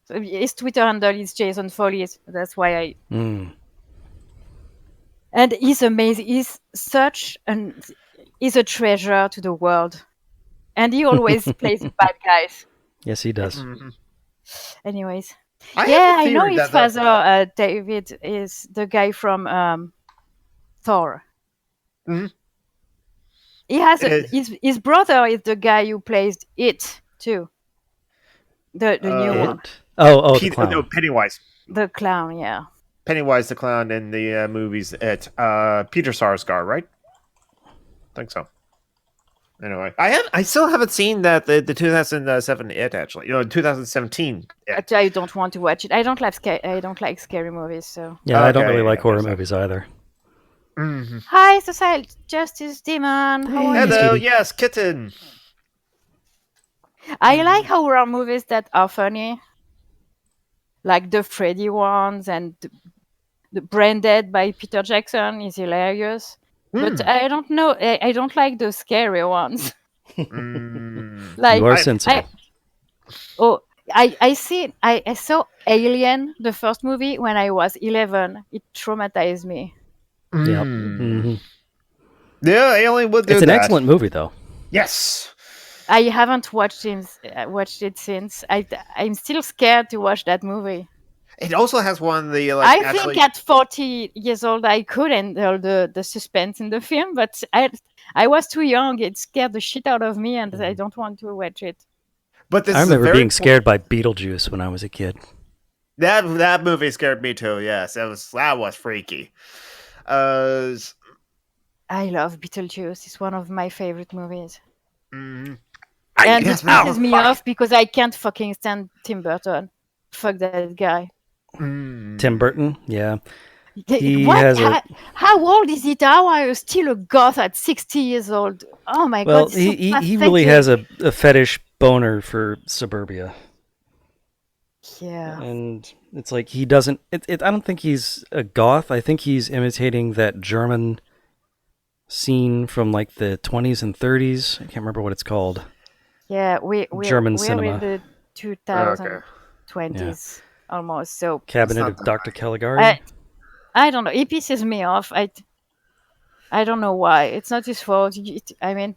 So his Twitter handle is Jason Foley. That's why I. Mm. And he's amazing. He's he's a treasure to the world, and he always plays bad guys. Yes, he does. Anyways, I have yeah, a I know theory his that father, David, is the guy from Thor. Mhm. He has Is- his brother is the guy who plays It too. The new one, It. Oh, the clown. no, Pennywise. the clown. Yeah. Pennywise the clown in the movies at Peter Sarsgaard, right? I think so. Anyway, I still haven't seen that the 2007 It actually. 2017 It. I don't want to watch it. I don't like scary movies. So Yeah, I don't Okay, really like yeah, horror there's that. movies either. Mhm. hi, Social Justice Demon. How are you? Hello, Kitty. yes, kitten. I like horror movies that are funny, like the Freddy ones and the Brain Dead by Peter Jackson is hilarious. But I don't know. I don't like the scary ones. Like You are sensible. I saw Alien, the first movie, when I was 11. It traumatized me. Yep. hmm Yeah, Alien would do It's an that. excellent movie, though. Yes. I haven't watched it since. I'm still scared to watch that movie. It also has one of the I think at 40 years old I could handle the suspense in the film, but I was too young. It scared the shit out of me, and I don't want to watch it. But this I is a remember very being scared by Beetlejuice when I was a kid. that movie scared me too. Yes, that was freaky. I love Beetlejuice. It's one of my favorite movies. And it pisses me off because I can't fucking stand Tim Burton. Fuck that guy. Tim Burton, yeah. How old is he now? Are you still a goth at 60 years old? Oh my Well, god! So he really has a fetish boner for suburbia. Yeah. And it's like he doesn't... I don't think he's a goth. I think he's imitating that German scene from like the 20s and 30s. I can't remember what it's called. Yeah, we're cinema. in the 2020s almost. So Cabinet of Dr. Caligari. I don't know. He pisses me off. I don't know why. It's not his fault. I mean,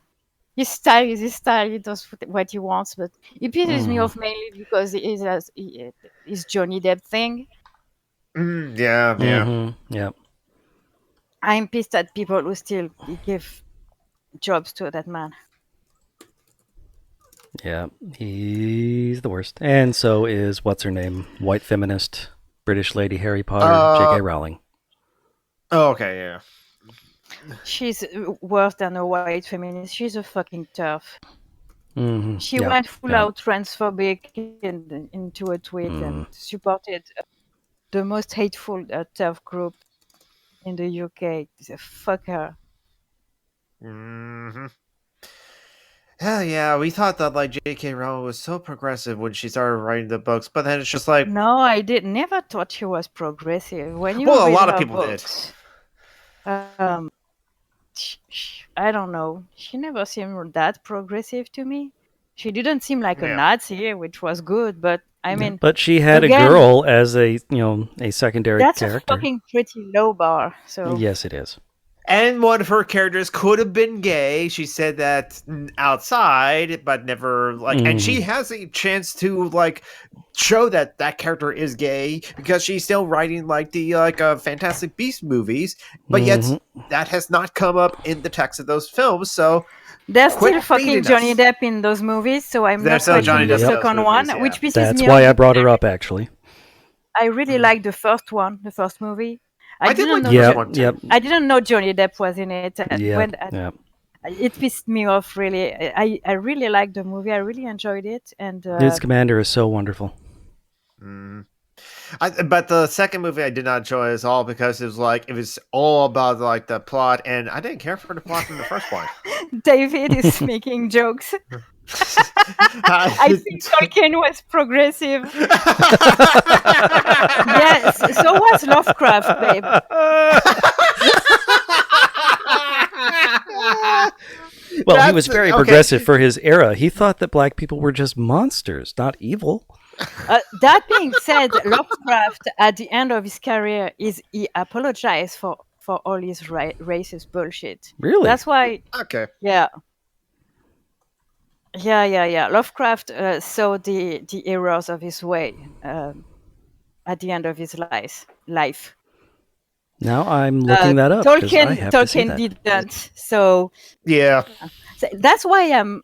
his style is his style. He does what he wants, but he pisses me off mainly because his Johnny Depp thing. Yeah. Yeah. I'm pissed at people who still give jobs to that man. Yeah, he's the worst. And so is, what's her name? White feminist, British lady Harry Potter, J.K. Rowling. Oh, okay, yeah. She's worse than a white feminist. She's a fucking turf. Mm-hmm. She went full out transphobic into a tweet and supported the most hateful turf group in the UK. Fuck her. Mm-hmm. Hell yeah, we thought that like J.K. Rowling was so progressive when she started writing the books, but then it's just like no, I never thought she was progressive. When you well, a read lot of her people books, I don't know. She never seemed that progressive to me. She didn't seem like a Nazi, which was good, but I mean, but she had again, a girl as a secondary character. That's a fucking pretty low bar. So yes, it is. And one of her characters could have been gay. She said that outside, but never and she has a chance to show that that character is gay because she's still writing the Fantastic Beasts movies, but yet that has not come up in the text of those films. So there's still fucking Johnny Depp in those movies. So I'm not watching the second one, which pisses me off. That's why I brought her up. Actually, I really like the first one, the first movie. I didn't know I didn't know Johnny Depp was in it. it pissed me off really. I really liked the movie. I really enjoyed it, and His commander is so wonderful. But the second movie I did not enjoy at all because it was all about like the plot, and I didn't care for the plot in the first one. David is making jokes. I think Tolkien was progressive. Yes, so was Lovecraft, babe. Well, he was very progressive for his era. He thought that black people were just monsters, not evil. That being said, Lovecraft, at the end of his career, he apologized for all his racist bullshit. Really? That's why. Okay. Yeah. Lovecraft saw the errors of his way at the end of his life. Now I'm looking that up. Tolkien didn't. So yeah, that's why I'm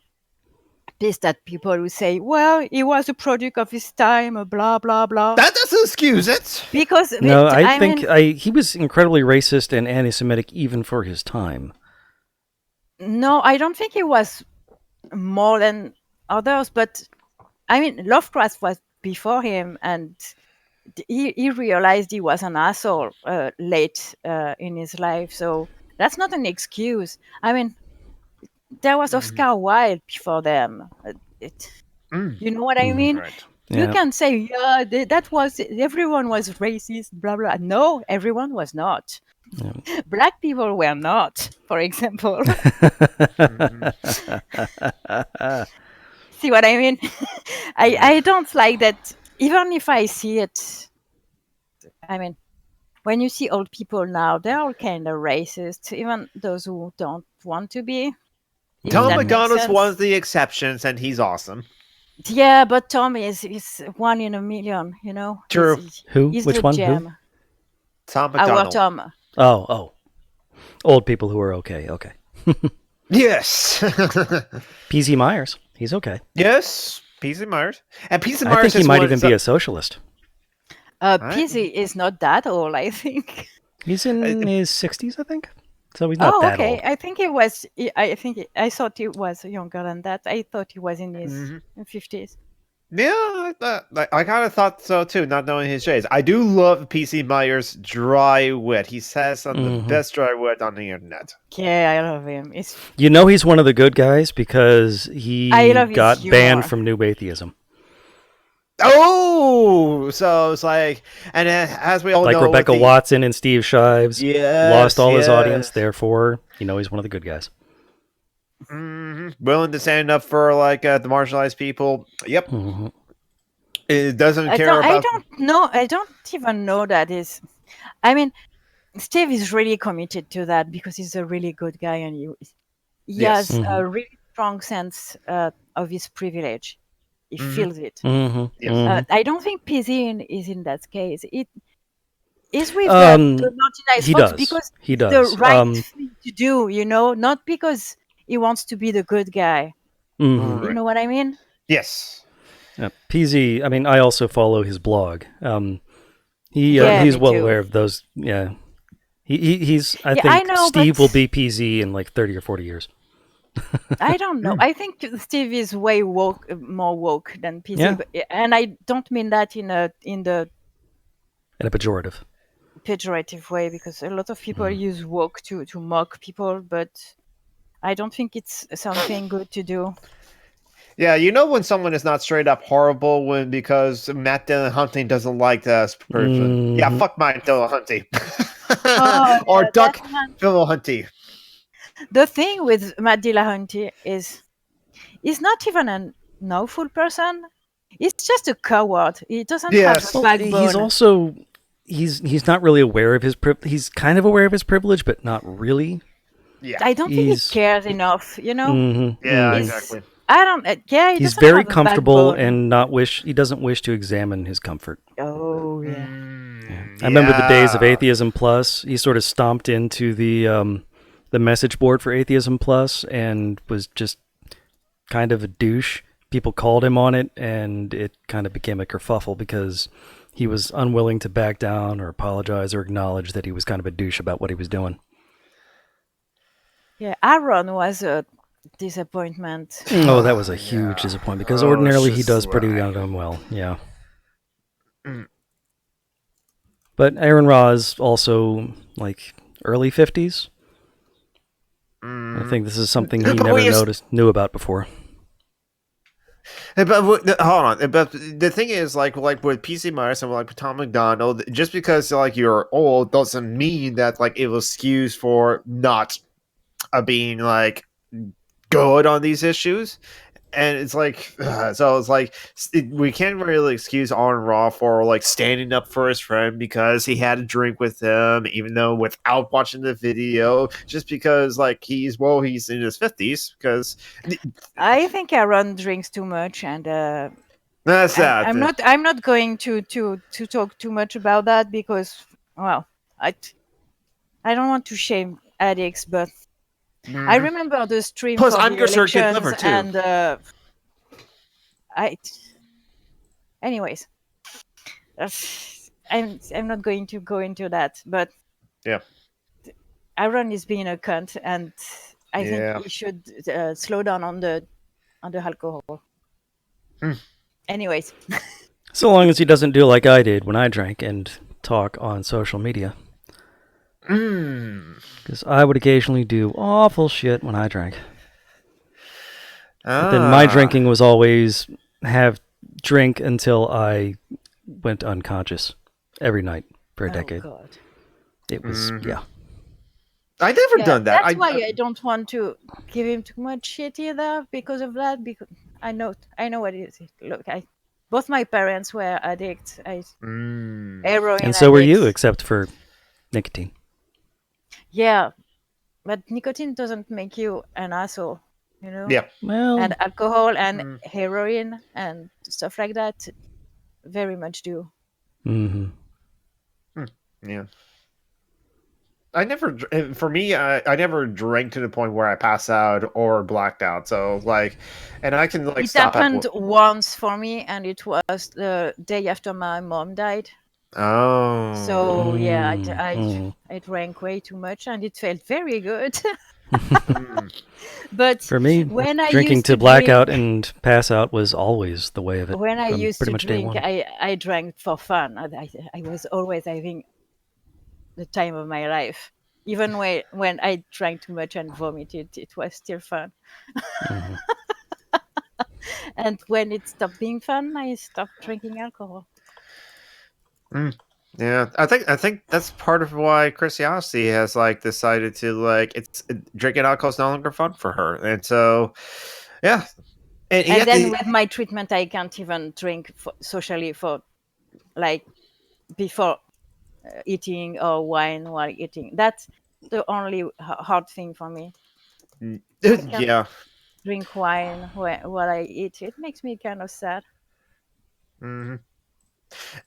pissed at people who say, "Well, he was a product of his time," blah blah blah. That doesn't excuse it. Because no, I think he was incredibly racist and anti-Semitic even for his time. No, I don't think he was more than others, but I mean, Lovecraft was before him, and he realized he was an asshole late in his life. So that's not an excuse. I mean, there was Oscar Wilde before them. You know what I mean? Right. You can say, yeah, everyone was racist, blah blah. No, everyone was not. Yeah. Black people were not, for example. See what I mean? I don't like that. Even if I see it, I mean, when you see old people now, they're all kind of racist, even those who don't want to be. Tom McDonald's one of the exceptions, and he's awesome. Yeah, but Tom is one in a million, you know? True. He's Which one? Gem. Who? Tom McDonald. Our Tom. Oh. Old people who are okay. Yes. P.Z. Myers. He's okay. Yes. P.Z. Myers. And P.Z. Myers I think he might even be a socialist. P.Z. is not that old, I think. He's in his 60s, I think. So he's not that old. I think it was. I thought he was younger than that. I thought he was in his 50s. Yeah, I kind of thought so too, not knowing his shades. I do love P.C. Myers' dry wit. He says some of the best dry wit on the internet. Yeah, I love him. You know he's one of the good guys because he got banned from New Atheism. Oh, so it's like, and as we all know, like Rebecca Watson and Steve Shives lost all his audience. Therefore, he's one of the good guys. Willing to stand up for like the marginalized people. Yep. It doesn't care about. I don't know. I don't even know that is. I mean, Steve is really committed to that because he's a really good guy and he has a really strong sense of his privilege. He feels it. I don't think PZ is in that case. It is with the marginalized folks because he does the right thing to do, not because he wants to be the good guy. You know what I mean? Yes. PZ, I mean, I also follow his blog. He's well aware of those. Yeah. I think Steve will be PZ in like 30 or 40 years. I don't know. I think Steve is way more woke than PZ, and I don't mean that in a pejorative way, because a lot of people use woke to mock people, but I don't think it's something good to do. Yeah, when someone is not straight up horrible because Matt Dillahunty doesn't like this person. Yeah, fuck Matt Dillahunty. Or Duck Dillahunty. The thing with Matt Dillahunty is he's not even an awful person. He's just a coward. He doesn't have a backbone. He's also he's not really aware of his he's kind of aware of his privilege, but not really. Yeah, I don't think he cares enough. Yeah, exactly. I don't. He's very comfortable and he doesn't wish to examine his comfort. Oh yeah. I remember the days of Atheism Plus. He sort of stomped into the message board for Atheism Plus and was just kind of a douche. People called him on it, and it kind of became a kerfuffle because he was unwilling to back down or apologize or acknowledge that he was kind of a douche about what he was doing. Yeah, Aaron was a disappointment. Oh, that was a huge disappointment because ordinarily he does pretty well. Yeah. But Aaron Ra is also like early 50s. I think this is something he never knew about before. But hold on. But the thing is, like with PC Myers and like Tom McDonald, just because like you're old doesn't mean that like it was excuse for not being like good on these issues. And it's like, so it's like we can't really excuse Aaron Raw for like standing up for his friend because he had a drink with him, even though without watching the video, just because like he's in his 50s. Because I think Aaron drinks too much, and that's that. I'm not going to talk too much about that because, well, I don't want to shame addicts, but I remember the stream Plus, for I'm the your surrogate elections, lover too. and anyways, I'm not going to go into that, but yeah, Aaron is being a cunt, and I think he should slow down on the alcohol. Anyways, so long as he doesn't do like I did when I drank and talk on social media. Because I would occasionally do awful shit when I drank. But then my drinking was always drink until I went unconscious every night for a decade. God. It was, yeah. I never done that. That's why I don't want to give him too much shit either because of that. Because I know what it is. Look, both my parents were addicts. Heroin and so were you, except for nicotine. Yeah, but nicotine doesn't make you an asshole, you know? Yeah. Well, and alcohol and heroin and stuff like that very much do. Yeah. I never drank to the point where I passed out or blacked out. So like, and I can like it stop. It happened once for me, and it was the day after my mom died. Oh. So yeah, I drank way too much, and it felt very good. But for me, when I drinking used to black out and pass out was always the way of it. When I used to drink, I drank for fun. I was always having the time of my life. Even when I drank too much and vomited, it was still fun. And when it stopped being fun, I stopped drinking alcohol. Yeah, I think that's part of why Christianity has like decided to like drinking alcohol is no longer fun for her, and so yeah. And then with my treatment, I can't even drink socially for like before eating or wine while eating. That's the only hard thing for me. Yeah. Drink wine while I eat. It makes me kind of sad.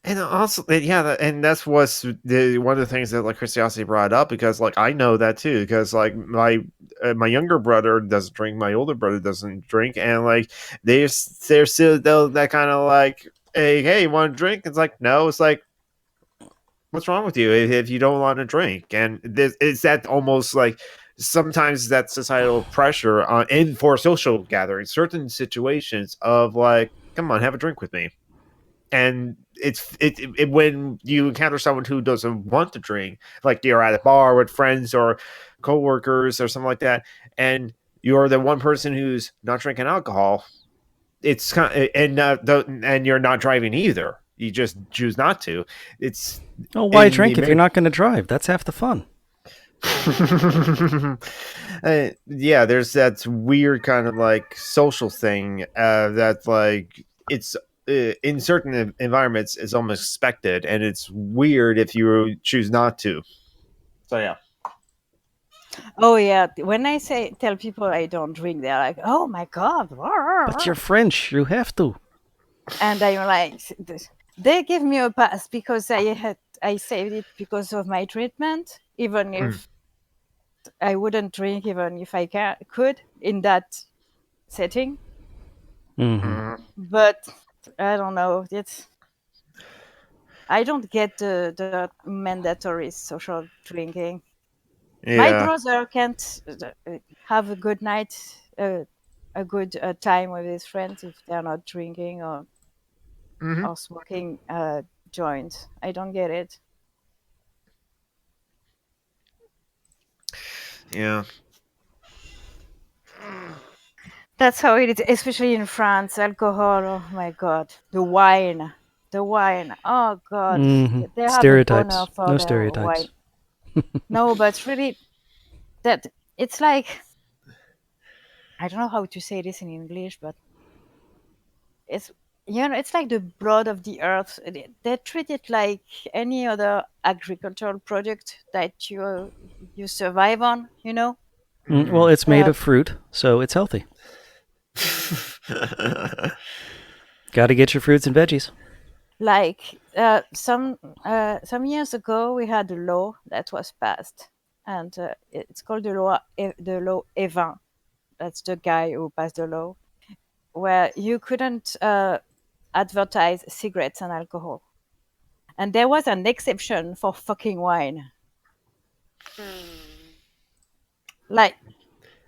And also, and that's what's one of the things that like Christianity brought up, because like I know that too, because like my younger brother doesn't drink, my older brother doesn't drink, and like they're still that kind of like, hey, you want to drink? It's like, no. It's like, what's wrong with you if you don't want to drink? And is that almost like sometimes that societal pressure in for social gatherings, certain situations of like, come on, have a drink with me. And it's when you encounter someone who doesn't want to drink, like you're at a bar with friends or coworkers or something like that, and you're the one person who's not drinking alcohol, it's kind of, and you're not driving either. You just choose not to. It's why drink if you're not going to drive? That's half the fun. Yeah, there's that weird kind of like social thing that like it's in certain environments is almost expected, and it's weird if you choose not to. So yeah. Oh yeah, when I tell people I don't drink, they're like, "Oh my god!" But you're French, you have to. And I'm like, they give me a pass because I saved it because of my treatment, even if I wouldn't drink, even if I could in that setting. But I don't know. I don't get the mandatory social drinking. My Yeah. brother can't have a good night, a good time with his friends if they're not drinking Hmm. or smoking joints. I don't get it. Yeah. That's how it is, especially in France. Alcohol, oh my God. The wine. The wine. Oh God. Mm-hmm. They have a boner Stereotypes. for No their wine. stereotypes. No, but really, that it's like, I don't know how to say this in English, but it's, it's like the blood of the earth. They treat it like any other agricultural product that you survive on, Well, it's made Uh, of fruit, so it's healthy. Got to get your fruits and veggies. like some years ago, we had a law that was passed, and it's called the law Evin. That's the guy who passed the law, where you couldn't advertise cigarettes and alcohol, and there was an exception for fucking wine. Like,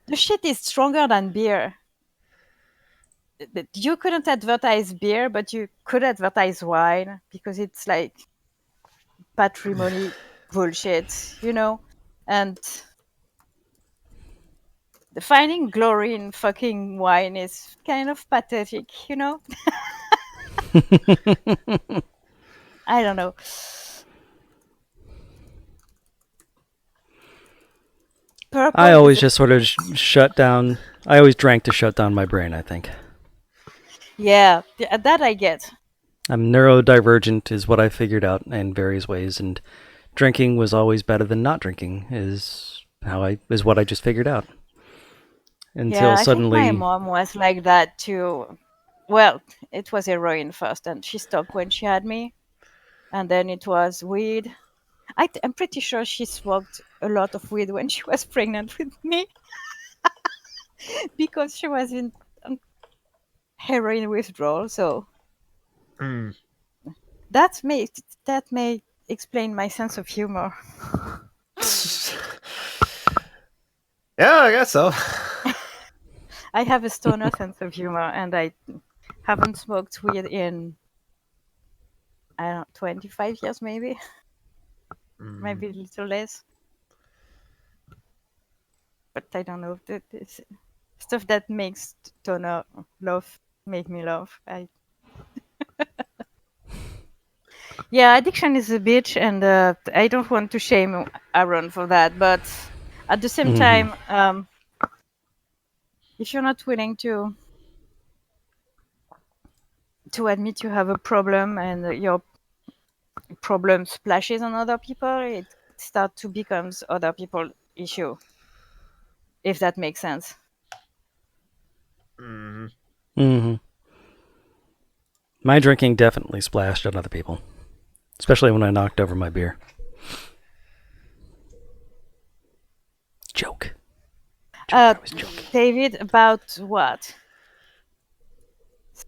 the shit is stronger than beer. You couldn't advertise beer, but you could advertise wine because it's like patrimony bullshit. And finding glory in fucking wine is kind of pathetic. I don't know. I Purple always is, just sort of shut down. I always drank to shut down my brain, I think. yeah, that I get. I'm neurodivergent, is what I figured out in various ways, and drinking was always better than not drinking, is what I just figured out. Yeah, Until I think my suddenly, mom was like that too. Well, it was heroin first, and she stopped when she had me, and then it was weed. I'm pretty sure she smoked a lot of weed when she was pregnant with me because she was in heroin withdrawal. So Mm. that may explain my sense of humor. Yeah, I guess so. I have a stoner sense of humor, and I haven't smoked weed in, I don't know, 25 years maybe, Mm. maybe a little less. But I don't know. This stuff that makes stoner laugh make me laugh. Yeah, addiction is a bitch, and I don't want to shame Aaron for that. But at the same mm-hmm. time, if you're not willing to admit you have a problem and your problem splashes on other people, it starts to becomes other people's issue. If that makes sense. Mm. Mm-hmm. My drinking definitely splashed on other people, especially when I knocked over my beer. Joke. I was joking. David, about what?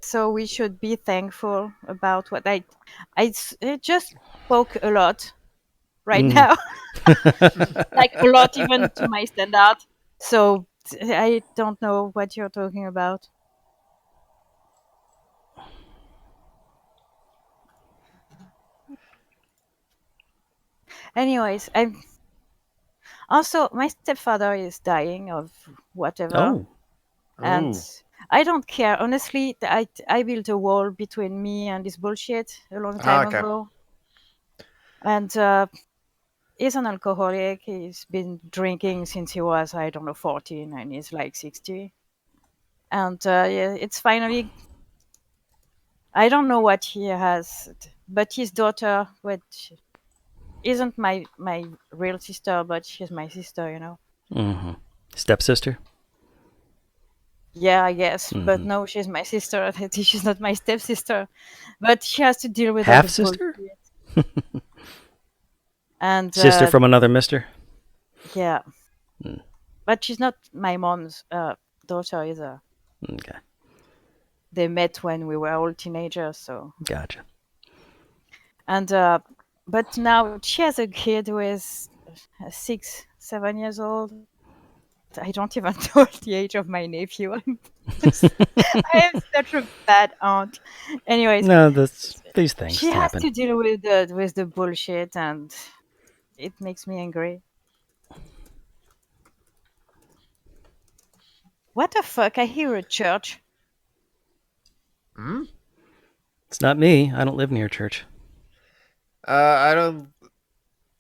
So we should be thankful about what I just spoke a lot right Mm. now, like a lot even to my standard. So I don't know what you're talking about. Anyways, I'm also, my stepfather is dying of whatever, Oh. and Ooh. I don't care. Honestly, I built a wall between me and this bullshit a long Ah, time okay. ago, and he's an alcoholic. He's been drinking since he was, I don't know, 14, and he's like 60. And yeah, it's finally, I don't know what he has, but his daughter, which isn't my real sister, but she's my sister. Mm-hmm. Stepsister? Yeah, I guess. But Mm-hmm. no, she's my sister. She's not my stepsister. But she has to deal with all Half the sister? bullshit. And Sister from another mister? yeah, Mm. but she's not my mom's daughter either. Okay. They met when we were all teenagers, so. Gotcha. And but now she has a kid who is 7 years old. I don't even know the age of my nephew. I am such a bad aunt. Anyways, No, these things she has happen. to deal with the bullshit, and it makes me angry. What the fuck? I hear a church. It's not me. I don't live near church. I don't.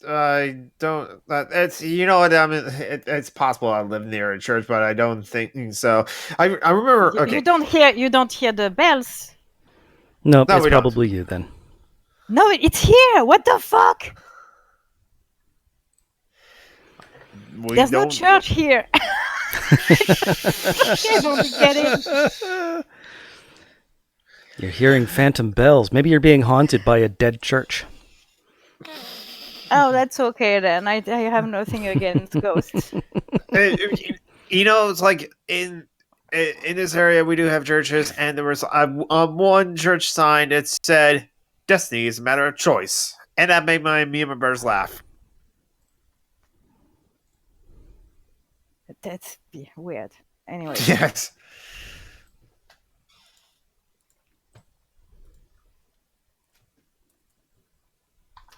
It's you know what I mean. It's possible I live near a church, but I don't think so. I remember. Okay, You don't hear the bells. Nope, No, it's we don't. probably you then. No, it's here. What the fuck? There's no church here. I don't get it. You're hearing phantom bells. Maybe you're being haunted by a dead church. Oh, that's okay then. I have nothing against ghosts. It's like in this area we do have churches, and there was one church sign that said "Destiny is a matter of choice," and that made me and my brothers laugh. That's weird. Anyway. Yes.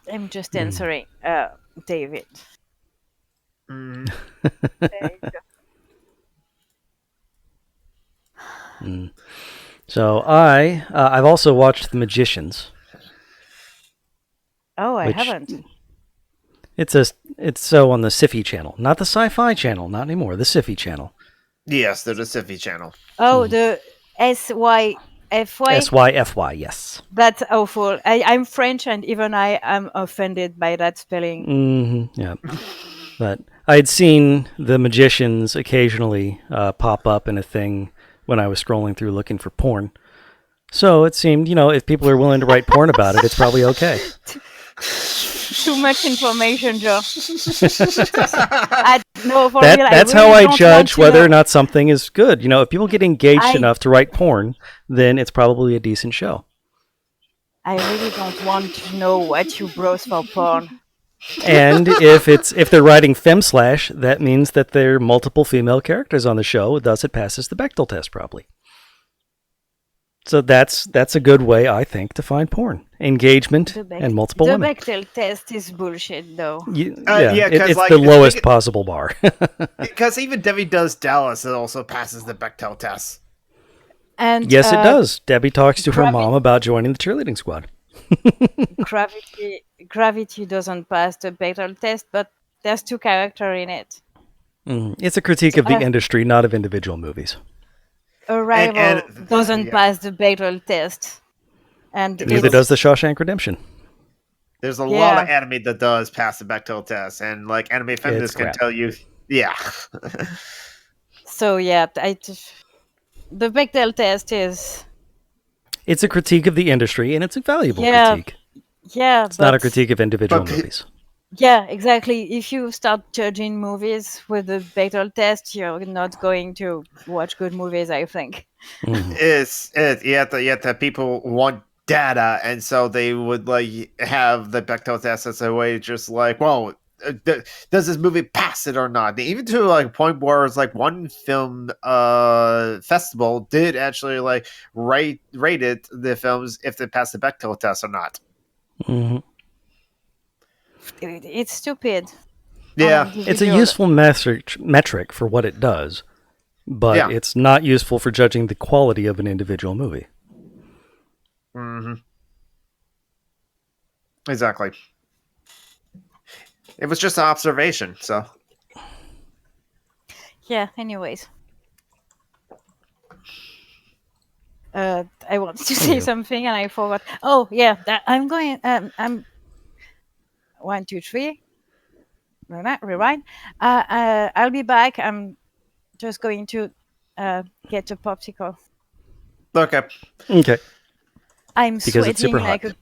I'm just answering, David. Mm. So I've also watched The Magicians. Oh, I Which- haven't. It's so on the Sci-Fi channel, not the Sci-Fi channel, not anymore. The Sci-Fi channel. Yes, the Sci-Fi channel. Oh, the SYFY. SYFY, yes. That's awful. I'm French, and even I am offended by that spelling. Yeah. But I had seen The Magicians occasionally pop up in a thing when I was scrolling through looking for porn. So it seemed, if people are willing to write porn about it, it's probably okay. Too much information, Joe. No, for real, That's really how I don't judge want to whether know. or not something is good. If people get engaged enough to write porn, then it's probably a decent show. I really don't want to know what you browse for porn. And if they're writing femslash, that means that there are multiple female characters on the show, thus it passes the Bechdel test probably. So that's a good way, I think, to find porn. Engagement and multiple the women. Bechdel test is bullshit, though. It's the lowest possible bar. Because even Debbie Does Dallas, it also passes the Bechdel test. And yes, it does. Debbie talks to her mom about joining the cheerleading squad. Gravity doesn't pass the Bechdel test, but there's 2 characters in it. It's a critique of the industry, not of individual movies. Arrival doesn't pass the Bechdel test. And neither does the Shawshank Redemption. There's a lot of anime that does pass the Bechdel test, and like anime feminists can tell you, So the Bechdel test is... It's a critique of the industry, and it's a valuable critique. Yeah, it's not a critique of individual movies. Yeah, exactly. If you start judging movies with the Bechdel test, you're not going to watch good movies, I think. That people want data, and so they would like have the Bechdel test as a way, just like, well, does this movie pass it or not? Even to like a point where it's like one film festival did actually like rated the films if they passed the Bechdel test or not. Mm-hmm. It's stupid. Yeah, it's a useful metric for what it does, but it's not useful for judging the quality of an individual movie. Mm-hmm. Exactly. It was just an observation, so. Yeah, anyways. I wanted to say something and I forgot. Oh, yeah, I'm going... I'm 1, 2, 3. Rewind. I'll be back. I'm just going to get a popsicle. Okay. I'm because sweating like a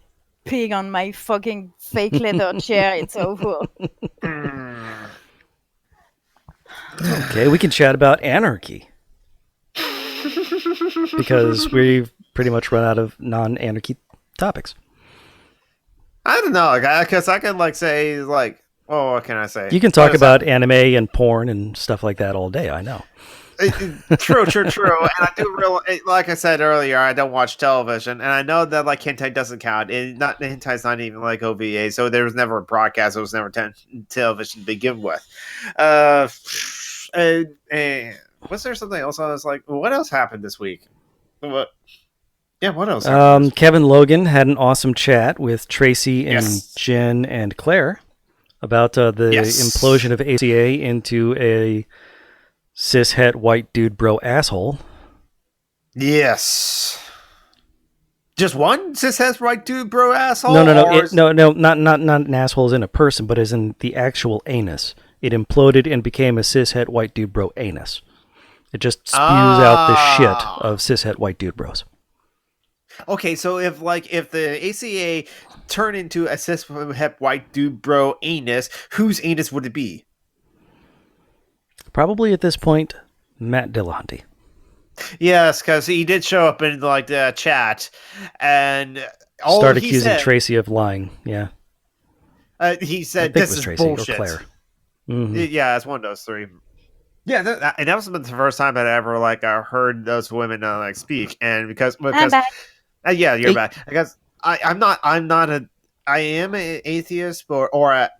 pig on my fucking fake leather chair. It's awful. Okay, we can chat about anarchy. Because we've pretty much run out of non-anarchy topics. I don't know, because I could like say like Oh, what can I say? You can talk about anime and porn and stuff like that all day. I know. True. And I do like I said earlier, I don't watch television, and I know that like hentai doesn't count. Hentai's not even like OVA, so there was never a broadcast. It was never television to begin with. Was there something else? I was like, what else happened this week? What? Yeah, what else? Kevin Logan had an awesome chat with Tracy and Yes. Jen and Claire about the implosion of ACA into a cishet white dude bro asshole. Yes. Just one cishet white dude bro asshole? No, not an asshole as in a person, but as in the actual anus. It imploded and became a cishet white dude bro anus. It just spews out the shit of cishet white dude bros. Okay, so if the ACA turned into a cishet white dude bro anus, whose anus would it be? Probably at this point, Matt Dillahunty. Yes, because he did show up in like the chat and start accusing Tracy of lying. Yeah, he said this is Tracy bullshit. Or Claire. Mm-hmm. Yeah, it's one of those three. Yeah, and that was the first time that I ever heard those women speak, and because yeah, you're back. Because I am an atheist or a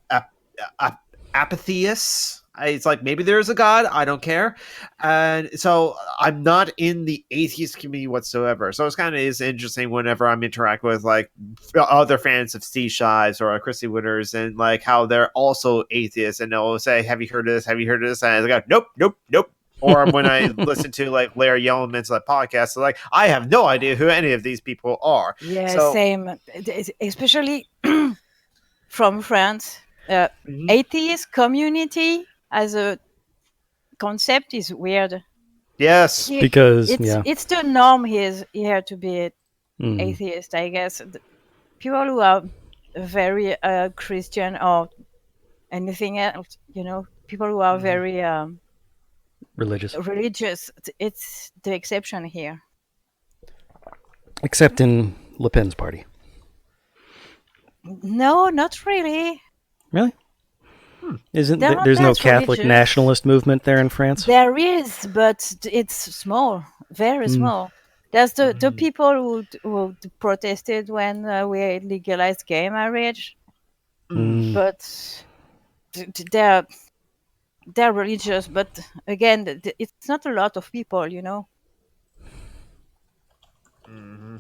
apatheist. It's like maybe there is a God, I don't care, and so I'm not in the atheist community whatsoever. So it's kind of is interesting whenever I'm interacting with like other fans of Steve Shives or Christy Winners, and like how they're also atheists, and they'll say, "Have you heard of this? Have you heard of this?" And I go, "Nope." Or when I listen to like Larry Yellman's podcast, so like I have no idea who any of these people are. Yeah, same. Especially from France, atheist community as a concept is weird. Yes, because it's the norm here to be atheist. I guess people who are very Christian or anything else, people who are very religious. It's the exception here. Except in Le Pen's party. No, not really. Really? There's no Catholic nationalist movement there in France? There is, but it's small, very small. There's the people who protested when we legalized gay marriage, but they're religious. But again, it's not a lot of people, Mm-hmm.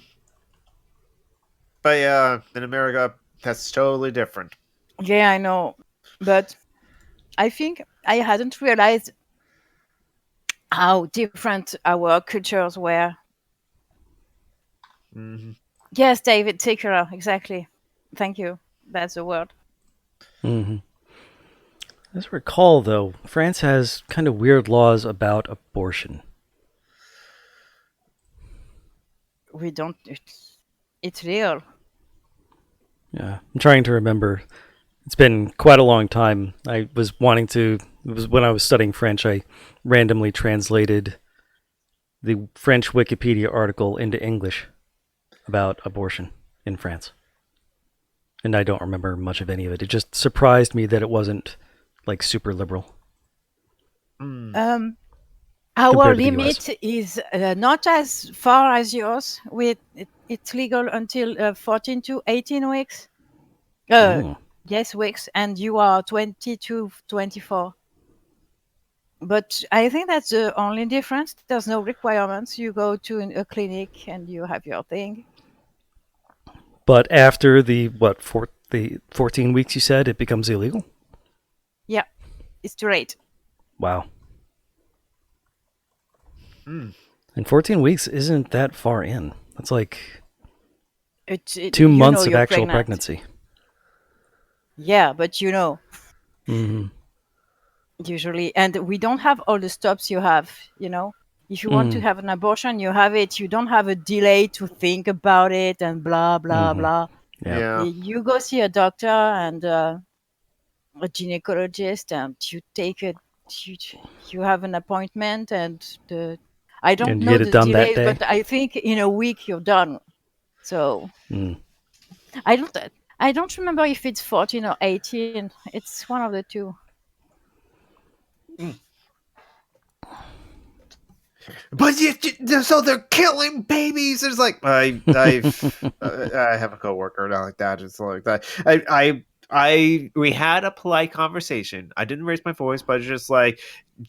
But yeah, in America, that's totally different. Yeah, I know. But I think I hadn't realized how different our cultures were. Mm-hmm. Yes, David, secular, exactly. Thank you. That's the word. Mm-hmm. As I recall, though, France has kind of weird laws about abortion. We don't... It's real. Yeah, I'm trying to remember. It's been quite a long time. I was wanting to... It was when I was studying French, I randomly translated the French Wikipedia article into English about abortion in France. And I don't remember much of any of it. It just surprised me that it wasn't like super liberal. Our limit is not as far as yours. It's legal until 14 to 18 weeks. Yes, weeks, and you are 20 to 24. But I think that's the only difference. There's no requirements. You go to a clinic and you have your thing. But after the 14 weeks you said, it becomes illegal? Yeah, it's too late. Wow. And 14 weeks isn't that far in. That's like 2 months of actual pregnancy. Yeah, but Mm-hmm. Usually, and we don't have all the stops you have, If you want to have an abortion, you have it. You don't have a delay to think about it and blah, blah, blah. Yeah. You go see a doctor and a gynecologist, and you take it. You have an appointment, and I don't know the delays, but I think in a week you're done. So I don't. I don't remember if it's 14 or 18. It's one of the two. But so they're killing babies. It's like I have a coworker not like that. It's like that. We had a polite conversation. I didn't raise my voice, but it's just like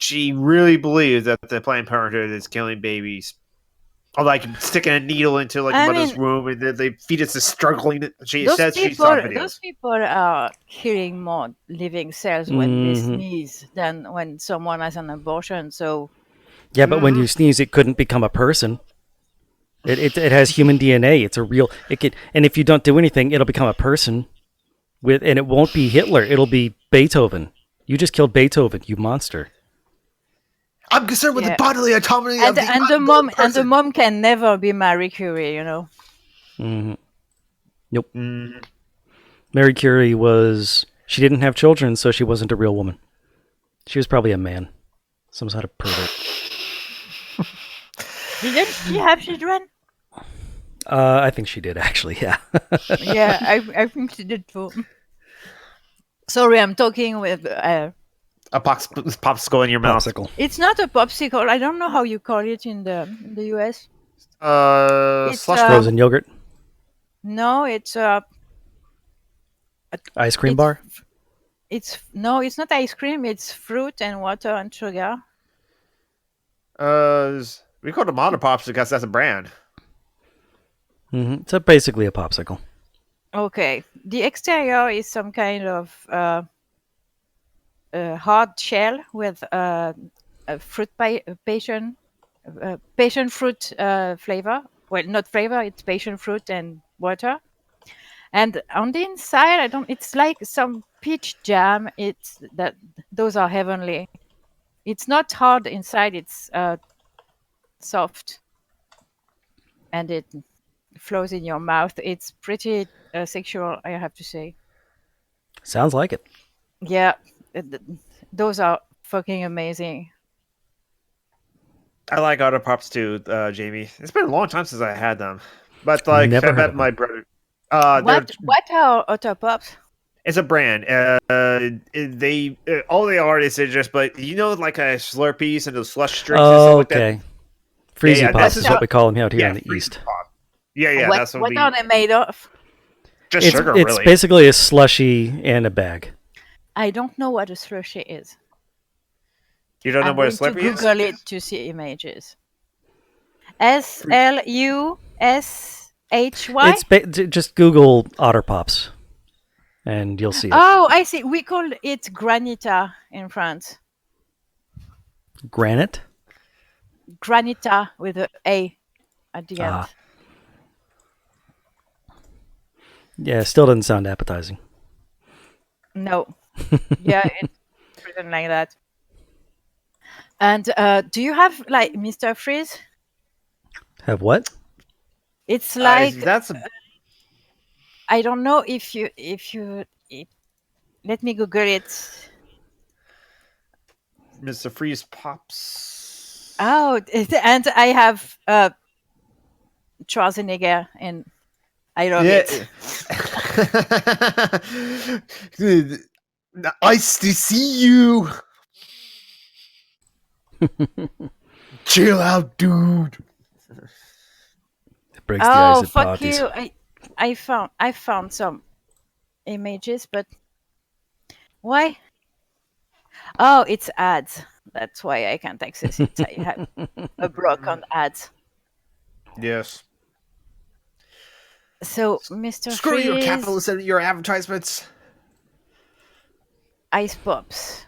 she really believes that the Planned Parenthood is killing babies. Or like sticking a needle into like the mother's womb, and then the fetus is struggling. She says she saw videos. Those people are killing more living cells when they sneeze than when someone has an abortion. So yeah, but when you sneeze, it couldn't become a person. It has human DNA. It's a real. It could, and if you don't do anything, it'll become a person. And it won't be Hitler. It'll be Beethoven. You just killed Beethoven, you monster. I'm concerned with the bodily autonomy of the mom can never be Marie Curie, you know. Mm-hmm. Nope. Mm-hmm. Marie Curie she didn't have children, so she wasn't a real woman. She was probably a man. Some sort of pervert. Didn't she have children? I think she did, actually, yeah. Yeah, I think she did too. Sorry, I'm talking with... a popsicle in your mouth. Popsicle. It's not a popsicle. I don't know how you call it in the US. It's slush frozen yogurt. No, it's ice cream bar. It's not ice cream. It's fruit and water and sugar. We call them Mono Pops because that's a brand. Mm-hmm. It's basically a popsicle. Okay, the exterior is some kind of hard shell with a fruit passion fruit flavor. Well, not flavor. It's passion fruit and water. And on the inside, it's like some peach jam. Those are heavenly. It's not hard inside. It's soft, and it flows in your mouth. It's pretty sexual, I have to say. Sounds like it. Yeah, those are fucking amazing. I like Otter Pops too, Jamie. It's been a long time since I had them, but like I met my brother. What are Otter Pops? It's a brand. They all they are is just, but you know, like a Slurpees and those slush drinks. Oh, and stuff okay. like that. Freezy Pops is what we call them out here in the East. Pop. Yeah. What are they made of? Just sugar, really. It's basically a slushy and a bag. I don't know what a slushy is. You don't know what a Slurpee is? Google it to see images. SLUSHY. Just Google Otter Pops, and you'll see it. Oh, I see. We call it granita in France. Granite? Granita with an A at the end. Yeah, still doesn't sound appetizing. No. Yeah, it's written like that. And do you have like Mr. Freeze? Have what? It's like that's. I don't know if you let me Google it. Mr. Freeze Pops. Oh, and I have Schwarzenegger, and I love it. Nice to see you. Chill out, dude. It breaks the ice at fuck parties. you! I found some images, but why? Oh, it's ads. That's why I can't access it. I have a block on ads. Yes. So, Mr. Screw Freeze, your capitalists and your advertisements. Ice Pops.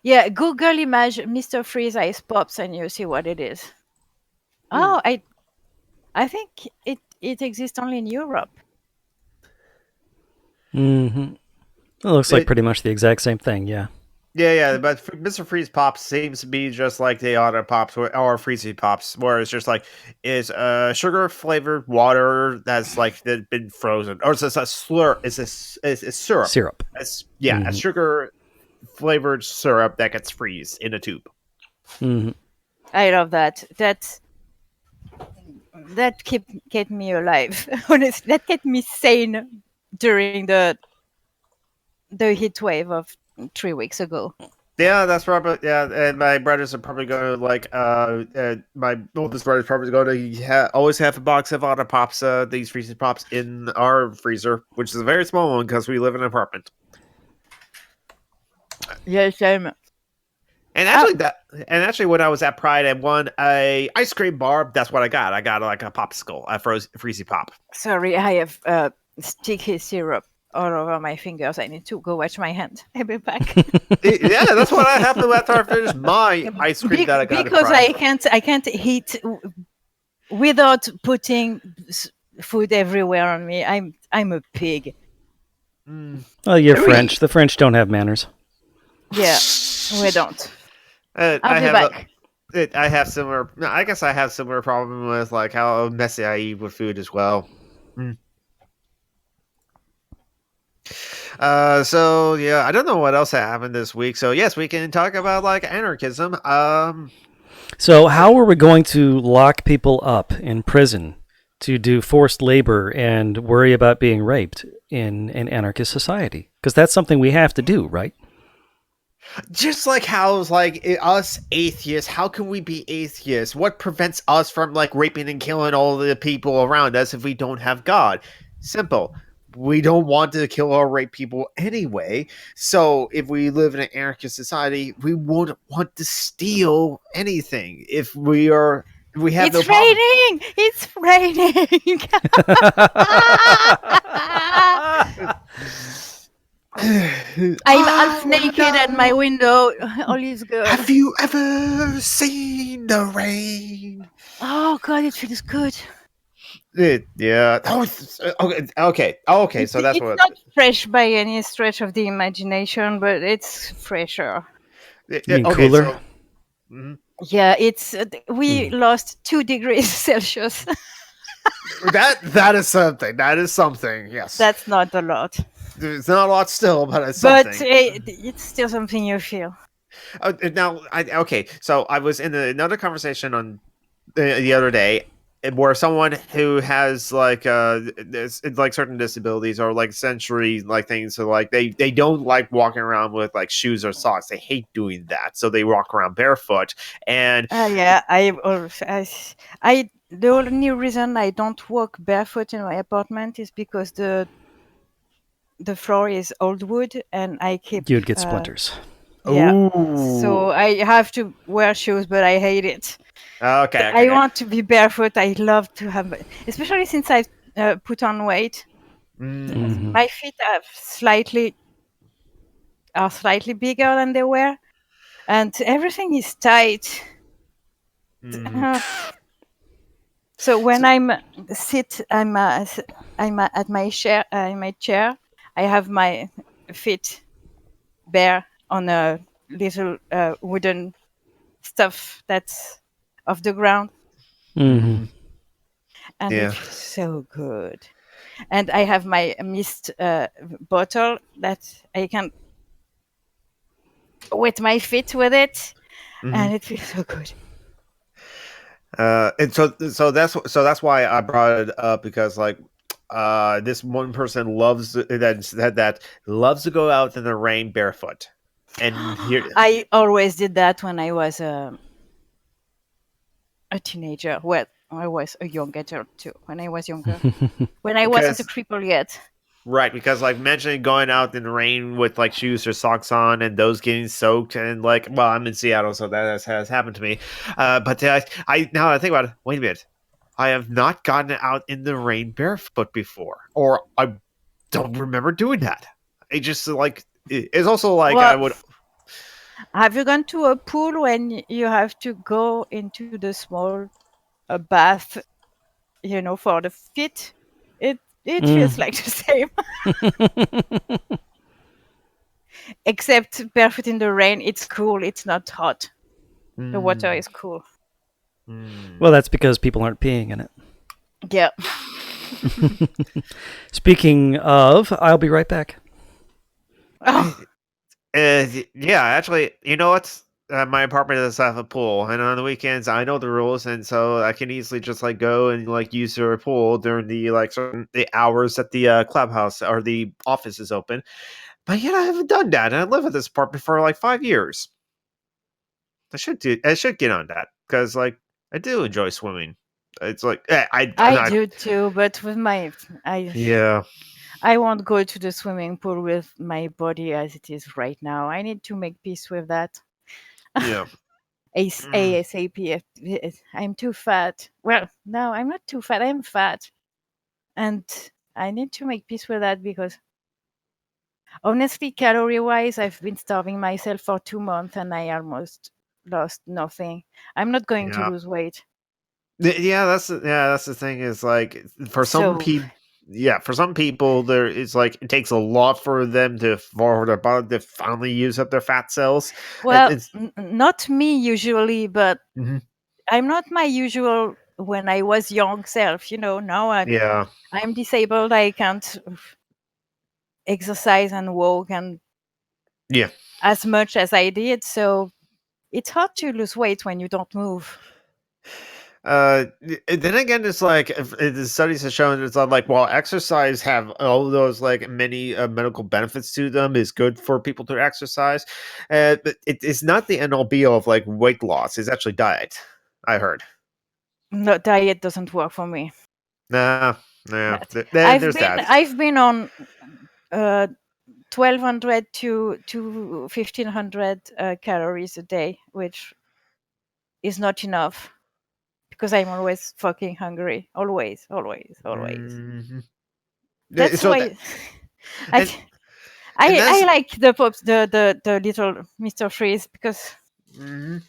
Yeah, Google image Mr. Freeze Ice Pops and you see what it is. Oh, I think it exists only in Europe. Mm-hmm. It looks like pretty much the exact same thing, yeah. Yeah, but Mr. Freeze Pops seems to be just like the Otter Pops or Freezy Pops, where it's just like it's sugar flavored water that's like been frozen, or it's a slur. It's syrup. Syrup. A sugar flavored syrup that gets freezed in a tube. Mm-hmm. I love that. That's that kept me alive. Honestly, that kept me sane during the heat wave of 3 weeks ago. Yeah, that's probably and my brothers are probably going to my oldest brother's probably going to always have a box of Otter Pops, these freezer pops in our freezer, which is a very small one because we live in an apartment. Yeah, same. And actually, when I was at Pride and won a ice cream bar, that's what I got. I got like a popsicle, a freezy pop. Sorry, I have sticky syrup all over my fingers. I need to go wash my hand. I'll be back. Yeah, that's what I have to after I finish my ice cream that I got. Because I can't eat without putting food everywhere on me. I'm a pig. Well, you're French. The French don't have manners. Yeah, we don't. I'll be back. I have similar. I guess I have similar problem with like how messy I eat with food as well. So yeah, I don't know what else happened this week. So yes, we can talk about like anarchism. So how are we going to lock people up in prison to do forced labor and worry about being raped in an anarchist society? Because that's something we have to do, right? Just like how like us atheists, how can we be atheists? What prevents us from like raping and killing all the people around us if we don't have God? Simple. We don't want to kill or rape people anyway. So if we live in an anarchist society, we won't want to steal anything. If we have it's no raining. It's raining. I'm half naked at my window. All is good. Have you ever seen the rain? Oh God, it feels good. Yeah. Oh, okay. So that's it's not fresh by any stretch of the imagination, but it's fresher. You mean cooler? So, yeah, it's we lost 2 degrees Celsius. that is something. That is something. Yes. That's not a lot. It's not a lot still, but it's something. But it's still something you feel. Now, so I was in another conversation on the other day where someone who has like certain disabilities or like sensory like things, so like they don't like walking around with like shoes or socks. They hate doing that, so they walk around barefoot. And yeah, the only reason I don't walk barefoot in my apartment is because the floor is old wood and I keep you'd get splinters. Yeah. Ooh. So I have to wear shoes, but I hate it. Okay. I want to be barefoot. I love to have, especially since I put on weight. Mm-hmm. My feet are slightly bigger than they were, and everything is tight. So when I'm at my chair. I have my feet bare on a little wooden stuff that's off the ground. Mm-hmm. And it feels so good. And I have my mist bottle that I can wet my feet with it, and it feels so good. And so that's why I brought it up, because like this one person loves that loves to go out in the rain barefoot. And here I always did that when I was a teenager. Well, I was a young adult too. When I was younger, when I wasn't a cripple yet. Right, because like mentioning going out in the rain with like shoes or socks on and those getting soaked, and like, well, I'm in Seattle, so that has happened to me. But I now I think about it. Wait a minute, I have not gotten out in the rain barefoot before, or I don't remember doing that. It just like it's also like I would. Have you gone to a pool when you have to go into the small bath, for the feet? It feels like the same. Except barefoot in the rain, it's cool. It's not hot. The water is cool. Well, that's because people aren't peeing in it. Yeah. Speaking of, I'll be right back. Oh. Yeah, actually, you know what? my apartment does have a pool, and on the weekends I know the rules, and so I can easily just like go and like use their pool during the like certain the hours that the clubhouse or the office is open. But yet I haven't done that, and I live in this apartment for like 5 years. I should get on that because like I do enjoy swimming. It's like I'm I not. do too, but with Yeah. I won't go to the swimming pool with my body as it is right now. I need to make peace with that. Yeah. ASAP. I'm too fat. Well, no, I'm not too fat. I'm fat. And I need to make peace with that because honestly, calorie wise, I've been starving myself for 2 months and I almost lost nothing. I'm not going to Yeah. lose weight. That's the thing is like for some So, people. Yeah, for some people, there it's like it takes a lot for them for their body to finally use up their fat cells. well, It's not me usually, but Mhm. I'm not my usual when I was young self. Now Yeah, I'm disabled. I can't exercise and walk and yeah. as much as I did. So it's hard to lose weight when you don't move. Then again, it's like the studies have shown it's not like while exercise have all those like many medical benefits to them is good for people to exercise, but it's not the end all be all of like weight loss. It's actually diet. I heard. No, diet doesn't work for me. Nah, nah. But There's that. I've been on 1200 to 1500 calories a day, which is not enough because I'm always fucking hungry. Always, always, always. Mhm. That's So that why I and and I that's like the pops, the little Mr. Freeze because mhm.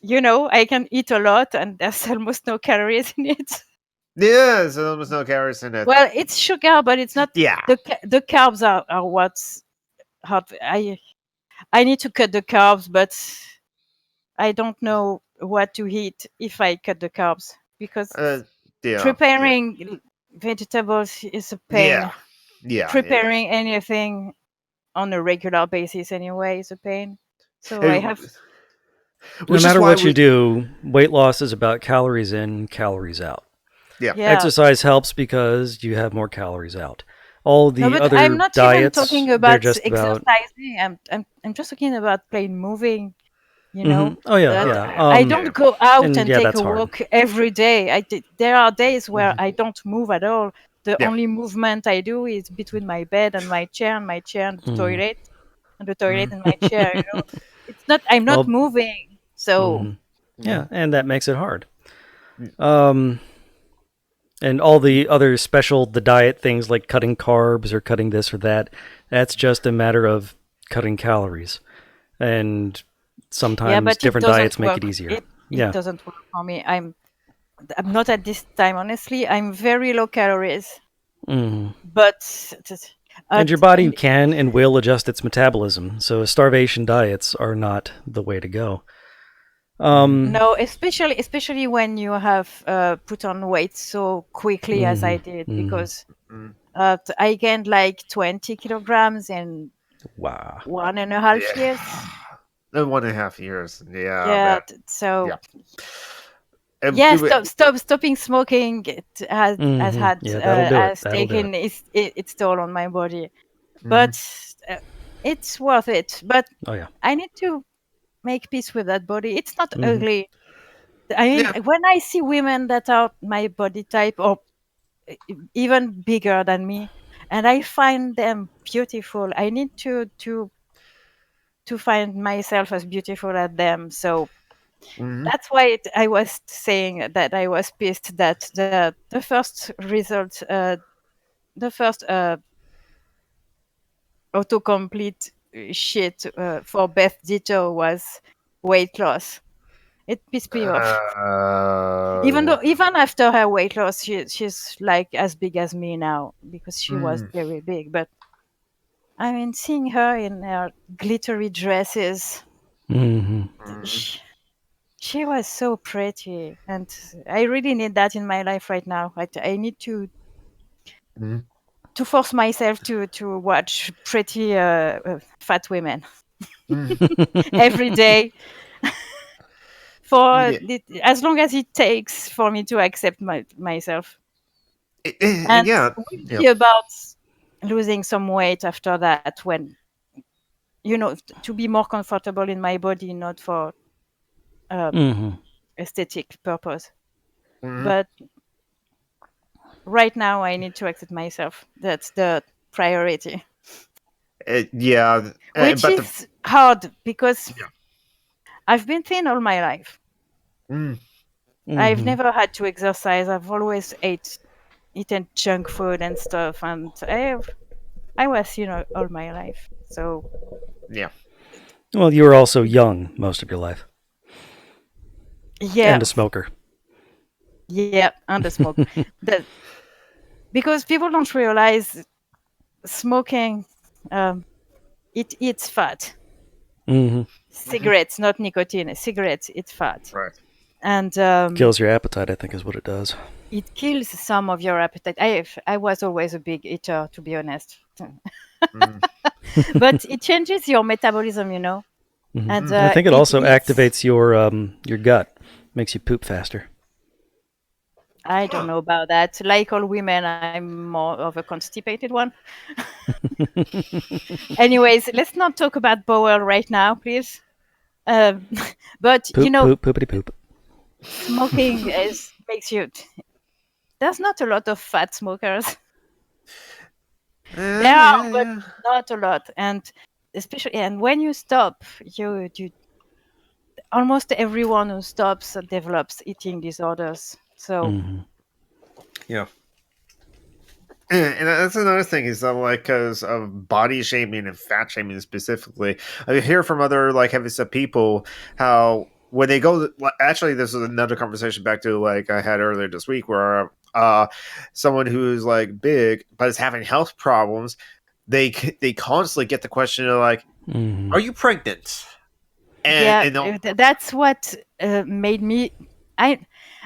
I can eat a lot and there's almost no calories in it. Yeah, so almost no calories in it. Well, it's sugar, but it's not Yeah. the carbs are what's hard. I need to cut the carbs, but I don't know what to eat if I cut the carbs because Uh, yeah. preparing vegetables is a Yeah. pain. Yeah. Yeah. Preparing anything on a regular basis anyway is a pain. So I And- have No which is matter why what you do, weight loss is about calories in, calories out. Yeah. Exercise helps because you have more calories out. All No, the but I'm other not even diets, talking they're about just about. exercising. I'm just talking about plain moving. Oh yeah, That yeah. I don't go out And and yeah, take that's a hard. walk every day. There are days where Mhm. I don't move at all. The Yeah. only movement I do is between my bed and my chair, and my chair and the Mhm. toilet, and the toilet Mhm. and my chair. It's not. I'm not Well, moving. So mhm. Yeah, and that makes it hard. Mm. And all the other the diet things like cutting carbs or cutting this or that, that's just a matter of cutting calories. And yeah, sometimes but it different doesn't diets make work. it easier. It Yeah. doesn't work for me. I'm not at this time. Honestly, I'm very low calories, Mhm. but And your body and can and will adjust its metabolism, so starvation diets are not the way to go. no, especially when you have put on weight so quickly as I did, because Mhm. I gained like 20 kilograms in Wow. 1.5 years. Yeah. 1.5 years. Yeah. Yeah, That. so Yeah. And yeah, stopping smoking it has had Yeah, that'll do it. has That'll do it. taken its toll on my body, Mhm. but uh, it's worth it. But Oh yeah. I need to make peace with that body. It's not Mhm. ugly. I mean, Yeah. when I see women that are my body type or even bigger than me, and I find them beautiful, I need to find myself as beautiful as them. So Mhm. that's why I was saying that I was pissed that the first result, the first autocomplete shit for Beth Ditto was weight loss. It pissed me off. Even after her weight loss, she's like as big as me now because she was Mm. very big. But I mean, seeing her in her glittery dresses, Mhm. Mhm. she was so pretty, and I really need that in my life right now. I need Mhm. to force myself to watch pretty fat women Mhm. every day. for Yeah. as long as it takes for me to accept myself. And Yeah. we'll Yeah. see about losing some weight after that, when to be more comfortable in my body, not for aesthetic purpose. Mhm. But right now I need to accept myself. That's the priority, Yeah. which But is hard because Yeah. I've been thin all my life. Mm. I've never had to exercise. I've always eaten junk food and stuff, and I was thin all my life. So Yeah. Well, you were also young most of your life yeah, and a smoker. yeah, and the smoke. Because people don't realize smoking, it eats fat. Cigarettes, not nicotine. Cigarettes, it's fat. Right. And Kills your appetite, I think, is what it does. it kills some of your appetite. I was always a big eater, to be honest. Mm. But it changes your metabolism, and I think it also eats- activates your gut, makes you poop faster. I don't know about that. Like all women, I'm more of a constipated one. Anyways, let's not talk about bowel right now, please. But Poop, poop, poopity poop. smoking makes you. There's not a lot of fat smokers. There are, but not a lot. And especially, and when you stop, you almost everyone who stops develops eating disorders. So Yeah. And that's another thing is that, like, because of body shaming and fat shaming specifically, I hear from other like heavy set people how when they go, actually, this is another conversation back to like I had earlier this week where someone who's like big but is having health problems, they constantly get the question of like, "Are you pregnant?" And that's what made me.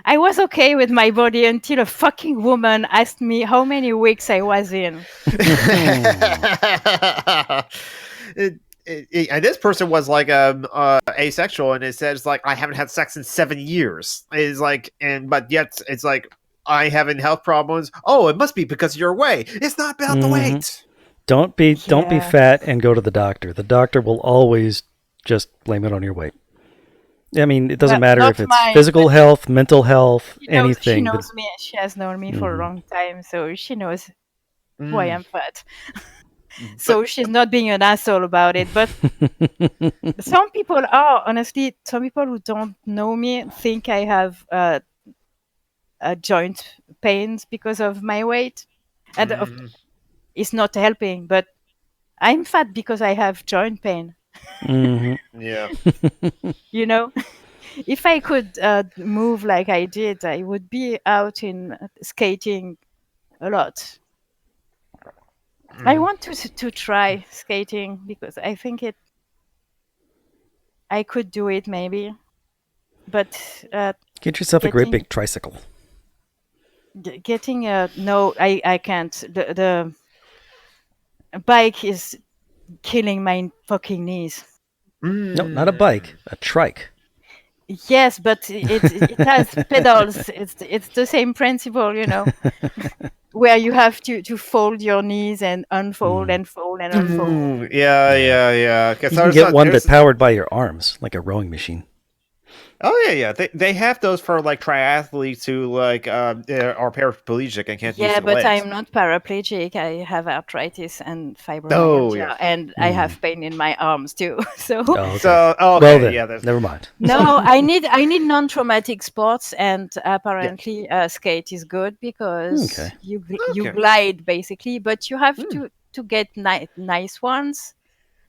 I was okay with my body until a fucking woman asked me how many weeks I was in. And this person was like asexual, and it says like I haven't had sex in 7 years. It's like, but yet it's like I having health problems. Oh, it must be because of your weight. It's not about the weight. Don't be fat and go to the doctor. The doctor will always just blame it on your weight. I mean, it doesn't matter if it's physical health, mental health, anything. She knows me. She has known me for a long time, so she knows why I'm fat. So she's not being an asshole about it. But some people are, honestly, some people who don't know me think I have joint pains because of my weight. And it's not helping, but I'm fat because I have joint pain. Yeah. If I could move like I did, I would be out in skating a lot. I want to try skating because I think I could do it maybe, but get yourself a great big tricycle. Getting no, I can't. The bike is killing my fucking knees. No, not a bike, a trike. Yes, but it has pedals. It's the same principle, where you have to fold your knees and unfold and fold and unfold. Yeah. You can get one that's powered by your arms, like a rowing machine. Oh yeah. They have those for like triathletes who like are paraplegic and can't use their but legs. I'm not paraplegic. I have arthritis and fibromyalgia, and I have pain in my arms too. So well then, never mind. No, I need non-traumatic sports, and apparently skate is good because you glide basically, but you have to get nice ones,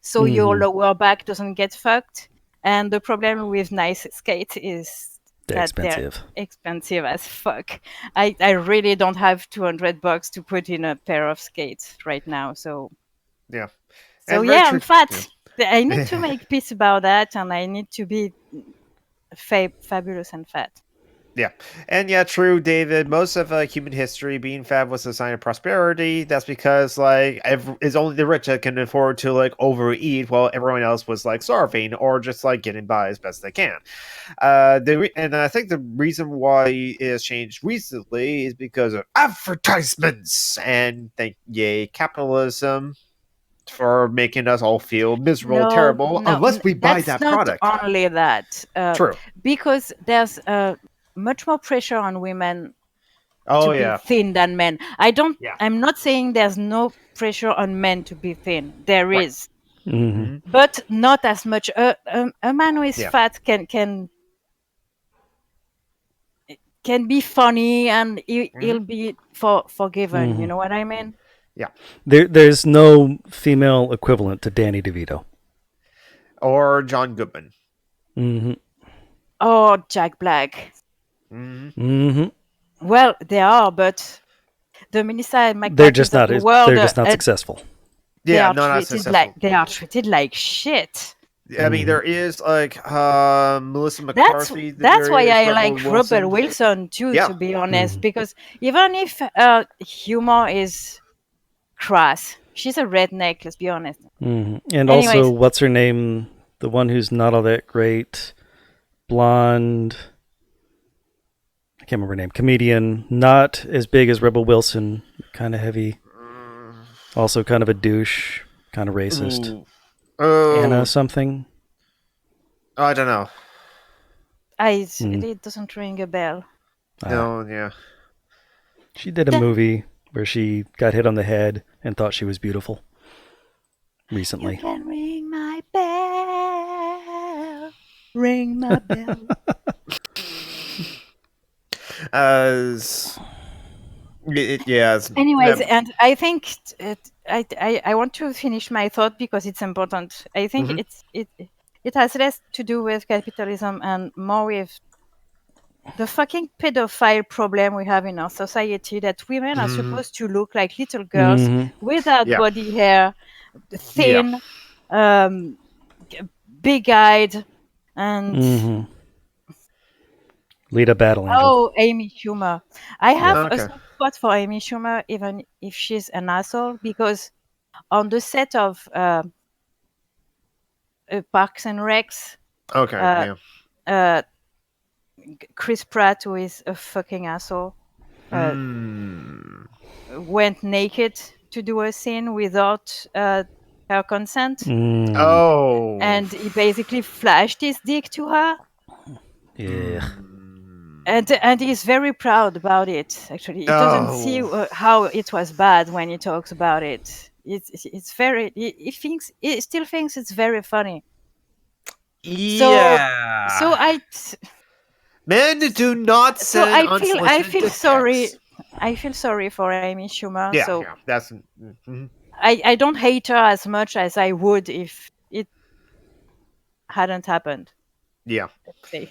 so your lower back doesn't get fucked. And the problem with nice skates is they're expensive as fuck. I really don't have $200 to put in a pair of skates right now. So I'm fat. I need to make peace about that, and I need to be fabulous and fat. Yeah, and yeah, true, David. Most of human history, being fat was a sign of prosperity. That's because it's only the rich that can afford to like overeat, while everyone else was like starving or just like getting by as best they can. And I think the reason why it has changed recently is because of advertisements and yay capitalism for making us all feel miserable and terrible unless we buy that product. That's not only that. True. Because there's much more pressure on women Oh to yeah. be thin than men. Yeah. I'm not saying there's no pressure on men to be thin. There Right. is, Mhm. but not as much. A man who is Yeah. fat can be funny and he'll be forgiven. Mhm. You know what I mean? Yeah. There's no female equivalent to Danny DeVito. Or John Goodman. Mm-hmm. Or Jack Black. Mm-hmm. Mm-hmm. Well, they are, but the Melissa and Mike They're Pattins just not. of the world, They're just not successful. They Yeah, are no, not treated successful. like shit. I mean, there is like Melissa McCarthy. That's why there is I Rebel like Rebel Wilson too, Yeah. to be honest, Mhm. because even if humor is crass, she's a redneck. Let's be honest. Mm-hmm. And Anyways. also, what's her name? The one who's not all that great, blonde. I can't remember her name. Comedian, not as big as Rebel Wilson. Kind of heavy. Also, kind of a douche. Kind of racist. Ooh. Oh, Anna something. I don't know. It doesn't ring a bell. No, yeah. She did a movie where she got hit on the head and thought she was beautiful. Recently. You can ring my bell. Ring my bell. Anyways, and I think I want to finish my thought because it's important. I think it has less to do with capitalism and more with the fucking pedophile problem we have in our society, that women are supposed to look like little girls without body hair, thin, big-eyed, and lead a battle angel. Oh, Amy Schumer. I have a soft spot for Amy Schumer, even if she's an asshole, because on the set of Parks and Recs, Chris Pratt, who is a fucking asshole, went naked to do a scene without her consent. Oh. And he basically flashed his dick to her. Yeah. And he's very proud about it. Actually, he doesn't see how it was bad when he talks about it. It's very. He still thinks it's very funny. Yeah. So men do not send I feel sorry. I feel sorry for Amy Schumer. Yeah, so that's. I don't hate her as much as I would if it hadn't happened. Yeah. Let's say.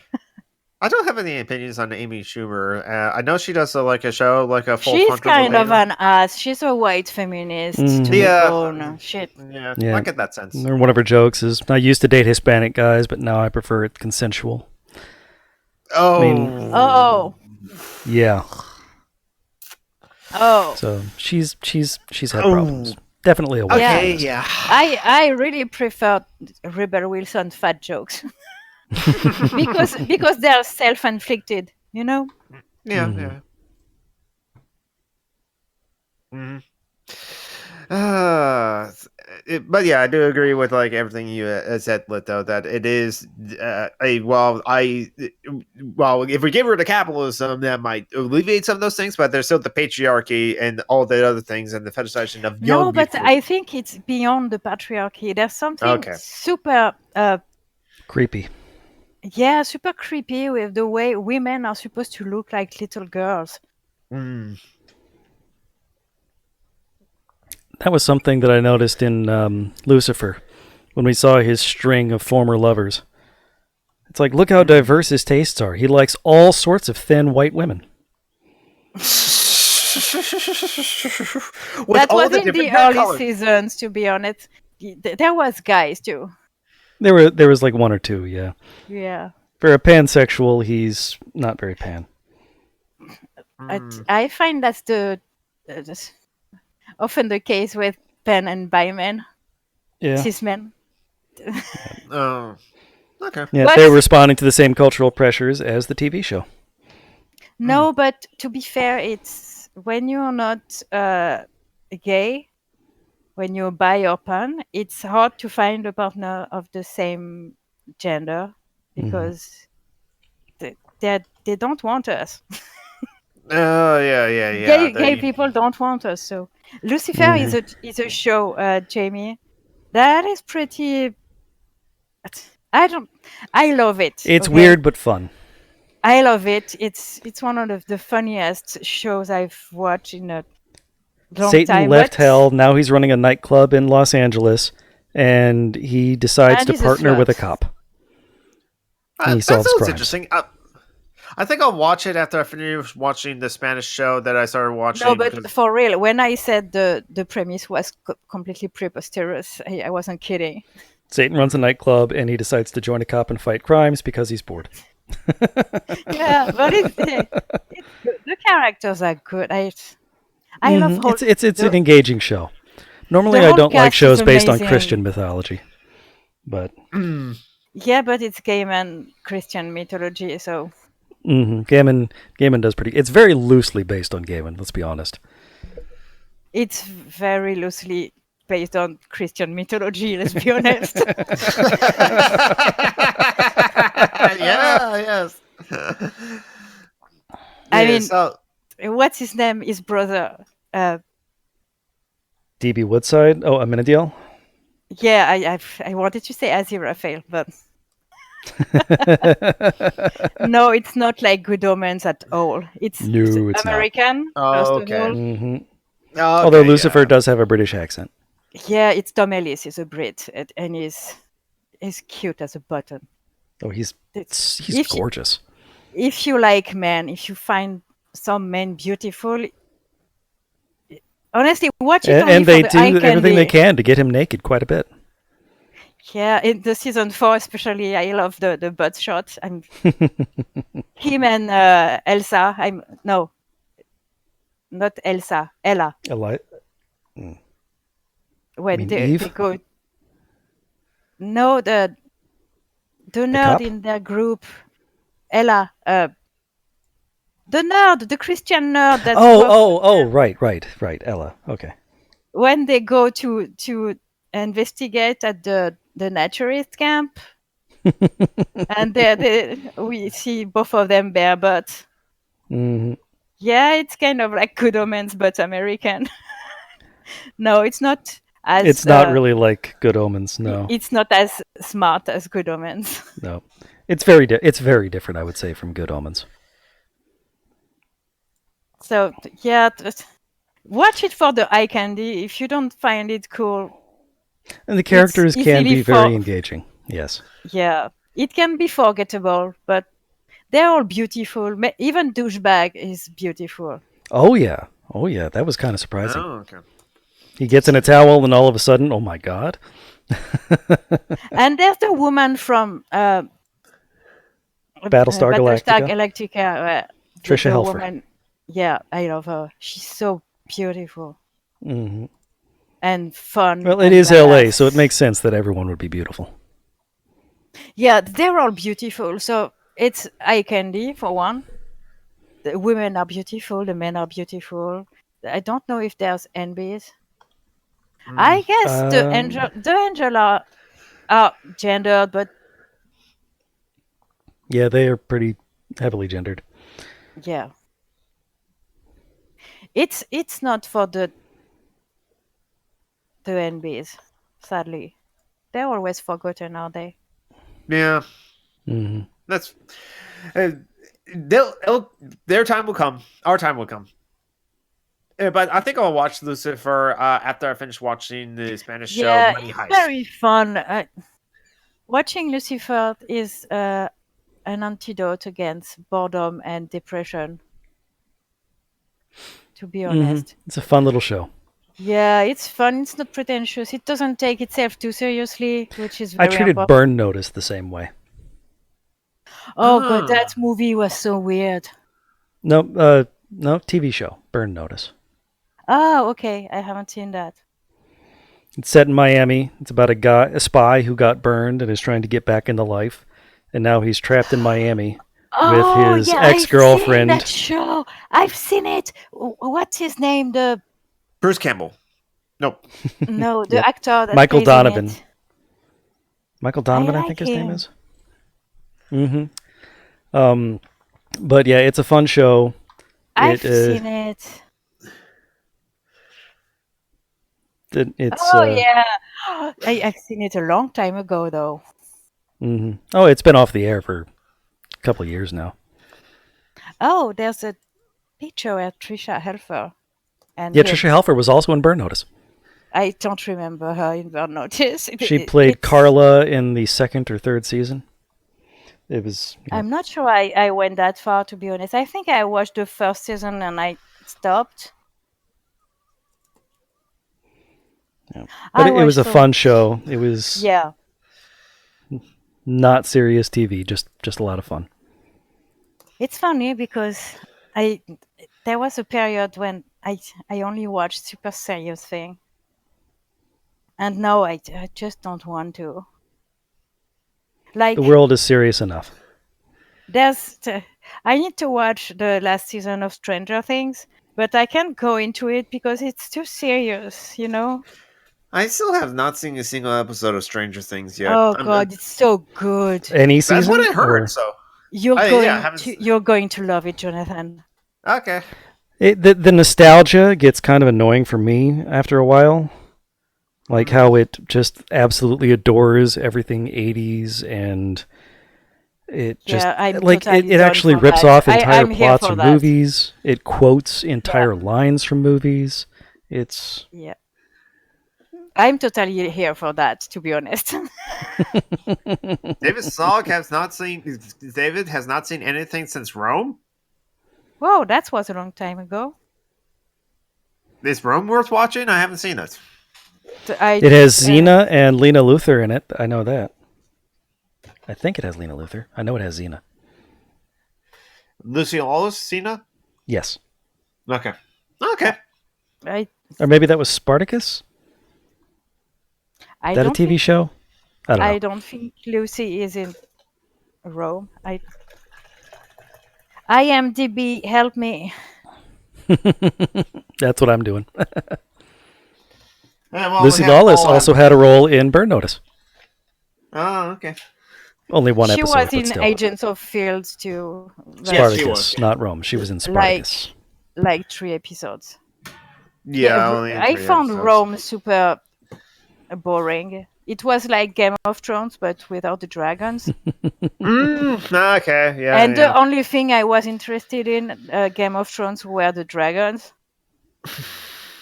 I don't have any opinions on Amy Schumer. I know she does a show, like a full. She's kind of an ass. She's a white feminist. Shit. Yeah, I get that sense. One of her jokes is, "I used to date Hispanic guys, but now I prefer it consensual." Oh. Yeah. Oh. So she's had problems. Definitely a white feminist. Yeah. I really prefer Rebel Wilson fat jokes. because they're self-inflicted, you know. Yeah. But yeah, I do agree with like everything you said, Lito, that it is if we get rid of capitalism, that might alleviate some of those things, but there's still the patriarchy and all the other things and the fetishization of young No, but people. I think it's beyond the patriarchy. There's something super creepy. Yeah, super creepy with the way women are supposed to look like little girls. That was something that I noticed in Lucifer when we saw his string of former lovers. It's like, look how diverse his tastes are. He likes all sorts of thin white women. That was in the early seasons, to be honest. There was guys too. There was like one or two, yeah. Yeah. For a pansexual, he's not very pan. I find that's often the case with pan and bi men, Yeah. cis men. Oh, okay. Yeah, What? they're responding to the same cultural pressures as the TV show. No, but to be fair, it's when you're not gay, when you're bi or pan, it's hard to find a partner of the same gender because they don't want us. Oh, yeah. Gay people don't want us. So Lucifer is a show, Jamie. That is pretty. I love it. It's okay? weird but fun. I love it. It's one of the funniest shows I've watched in a long Satan time. left but- hell. Now he's running a nightclub in Los Angeles, and he decides And to he's a partner with a slut. cop. That He sounds solves crimes. interesting. I think I'll watch it after I finish watching the Spanish show that I started watching. No, but because- for real, when I said the premise was completely preposterous, I wasn't kidding. Satan runs a nightclub, and he decides to join a cop and fight crimes because he's bored. Yeah, but it's good. The characters are good. I love whole, It's an engaging show. Normally, the I whole don't like cast shows is based on amazing. Christian mythology, but Yeah, but it's game and Christian mythology, so Gaiman does pretty. It's very loosely based on Gaiman. Let's be honest. it's very loosely based on Christian mythology. Let's be honest. yes. I mean, so, what's his name? His brother. DB Woodside. Oh, Amenadiel. Yeah, I wanted to say Aziraphale, but no, it's not like Good Omens at all. It's No, it's not. American. First of all. Although Lucifer does have a British accent. Yeah, it's Tom Ellis. He's a Brit, and he's cute as a button. Oh, he's If you- gorgeous. If you like men, if you find some men beautiful, honestly, watch it. Only And for they the do eye everything they candy. can to get him naked quite a bit. Yeah, in the season 4 especially, I love the butt shot. I'm him and Elsa. Not Elsa, Ella. Eli- When mean they Eve? go. No, the nerd cop? in their group, Ella. The nerd, the Christian nerd. That's Right, Ella. Okay. when they go to investigate at the naturist camp, and we see both of them bare butt. hmm Yeah, it's kind of like Good Omens, but American. No, it's not as. It's not really like Good Omens. No, It's not as smart as Good Omens. no. It's very different, I would say, from Good Omens. So yeah, watch it for the eye candy. If you don't find it cool, And the characters can easily be very for- engaging. Yes. yeah, it can be forgettable, but they're all beautiful. Even douchebag is beautiful. Oh yeah. That was kind of surprising. oh, okay. He gets in a towel, and all of a sudden, oh my god. And there's the woman from Battlestar Galactica? Galactica. Trisha the Helfer. woman- yeah, I love her. She's so beautiful hmm and fun. Well, it and is LA, badass. so it makes sense that everyone would be beautiful. Yeah, they're all beautiful. So it's eye candy for one. The women are beautiful. The men are beautiful. I don't know if there's NBs. I guess the angel are gendered, but Yeah, they are pretty heavily gendered. yeah, it's not for the NBs. Sadly, they're always forgotten, are they? Yeah, hmm that's. Their time will come. Our time will come. But I think I'll watch Lucifer after I finish watching the Spanish show Yeah, Money it's Heist. very fun. Watching Lucifer is an antidote against boredom and depression. To be honest. It's a fun little show. Yeah, it's fun. It's not pretentious. It doesn't take itself too seriously, which is I very treated important. Burn Notice the same way. Oh god, that movie was so weird. No, TV show, Burn Notice. Oh, okay. I haven't seen that. It's set in Miami. It's about a spy who got burned and is trying to get back into life, and now he's trapped in Miami with his ex-girlfriend. I've seen that show. I've seen it. What's his name? The Bruce Campbell. Nope. no, the Yep. actor that Michael plays in Donovan. it. Michael Donovan, I like think his name him. is. But yeah, it's a fun show. I've seen it. It's yeah. I've seen it a long time ago, though. Oh, it's been off the air for a couple of years now. Oh, there's a picture where Trisha Helfer. And Yeah, Trisha Helfer was also in Burn Notice. I don't remember her in Burn Notice. She played Carla in the second or third season. It was. I'm not sure I went that far, to be honest. I think I watched the first season and I stopped. Yeah. But it was a fun show. It was not serious TV, just a lot of fun. It's funny because there was a period when I only watched super serious thing, and now I just don't want to. Like the world is serious enough. I need to watch the last season of Stranger Things, but I can't go into it because it's too serious, you know. I still have not seen a single episode of Stranger Things yet. Oh God, it's so good. Any season? That's what I heard. So you're going to love it, Jonathan. Okay. The nostalgia gets kind of annoying for me after a while. Like how it just absolutely adores everything 80s, and it just it actually rips off entire plots from movies. It quotes entire lines from movies. It's I'm totally here for that, to be honest. David Salk has not seen. David has not seen anything since Rome. Whoa, that was a long time ago. Is Rome worth watching? I haven't seen it. It has Xena and Lena Luthor in it. I know that. I think it has Lena Luthor. I know it has Xena. Lucy Lawless, Xena? Yes. Okay. Or maybe that was Spartacus? Is that a TV show? I don't know. I don't think Lucy is in Rome. IMDb, help me. That's what I'm doing. Lucy Lawless also had a role in Burn Notice. Oh, okay. Only one episode. She was but in still. Agents of Field too. Spartacus, not Rome. She was in Spartacus. Like 3 episodes. Yeah, I found Rome super boring. It was like Game of Thrones, but without the dragons. Okay, yeah. And the only thing I was interested in Game of Thrones were the dragons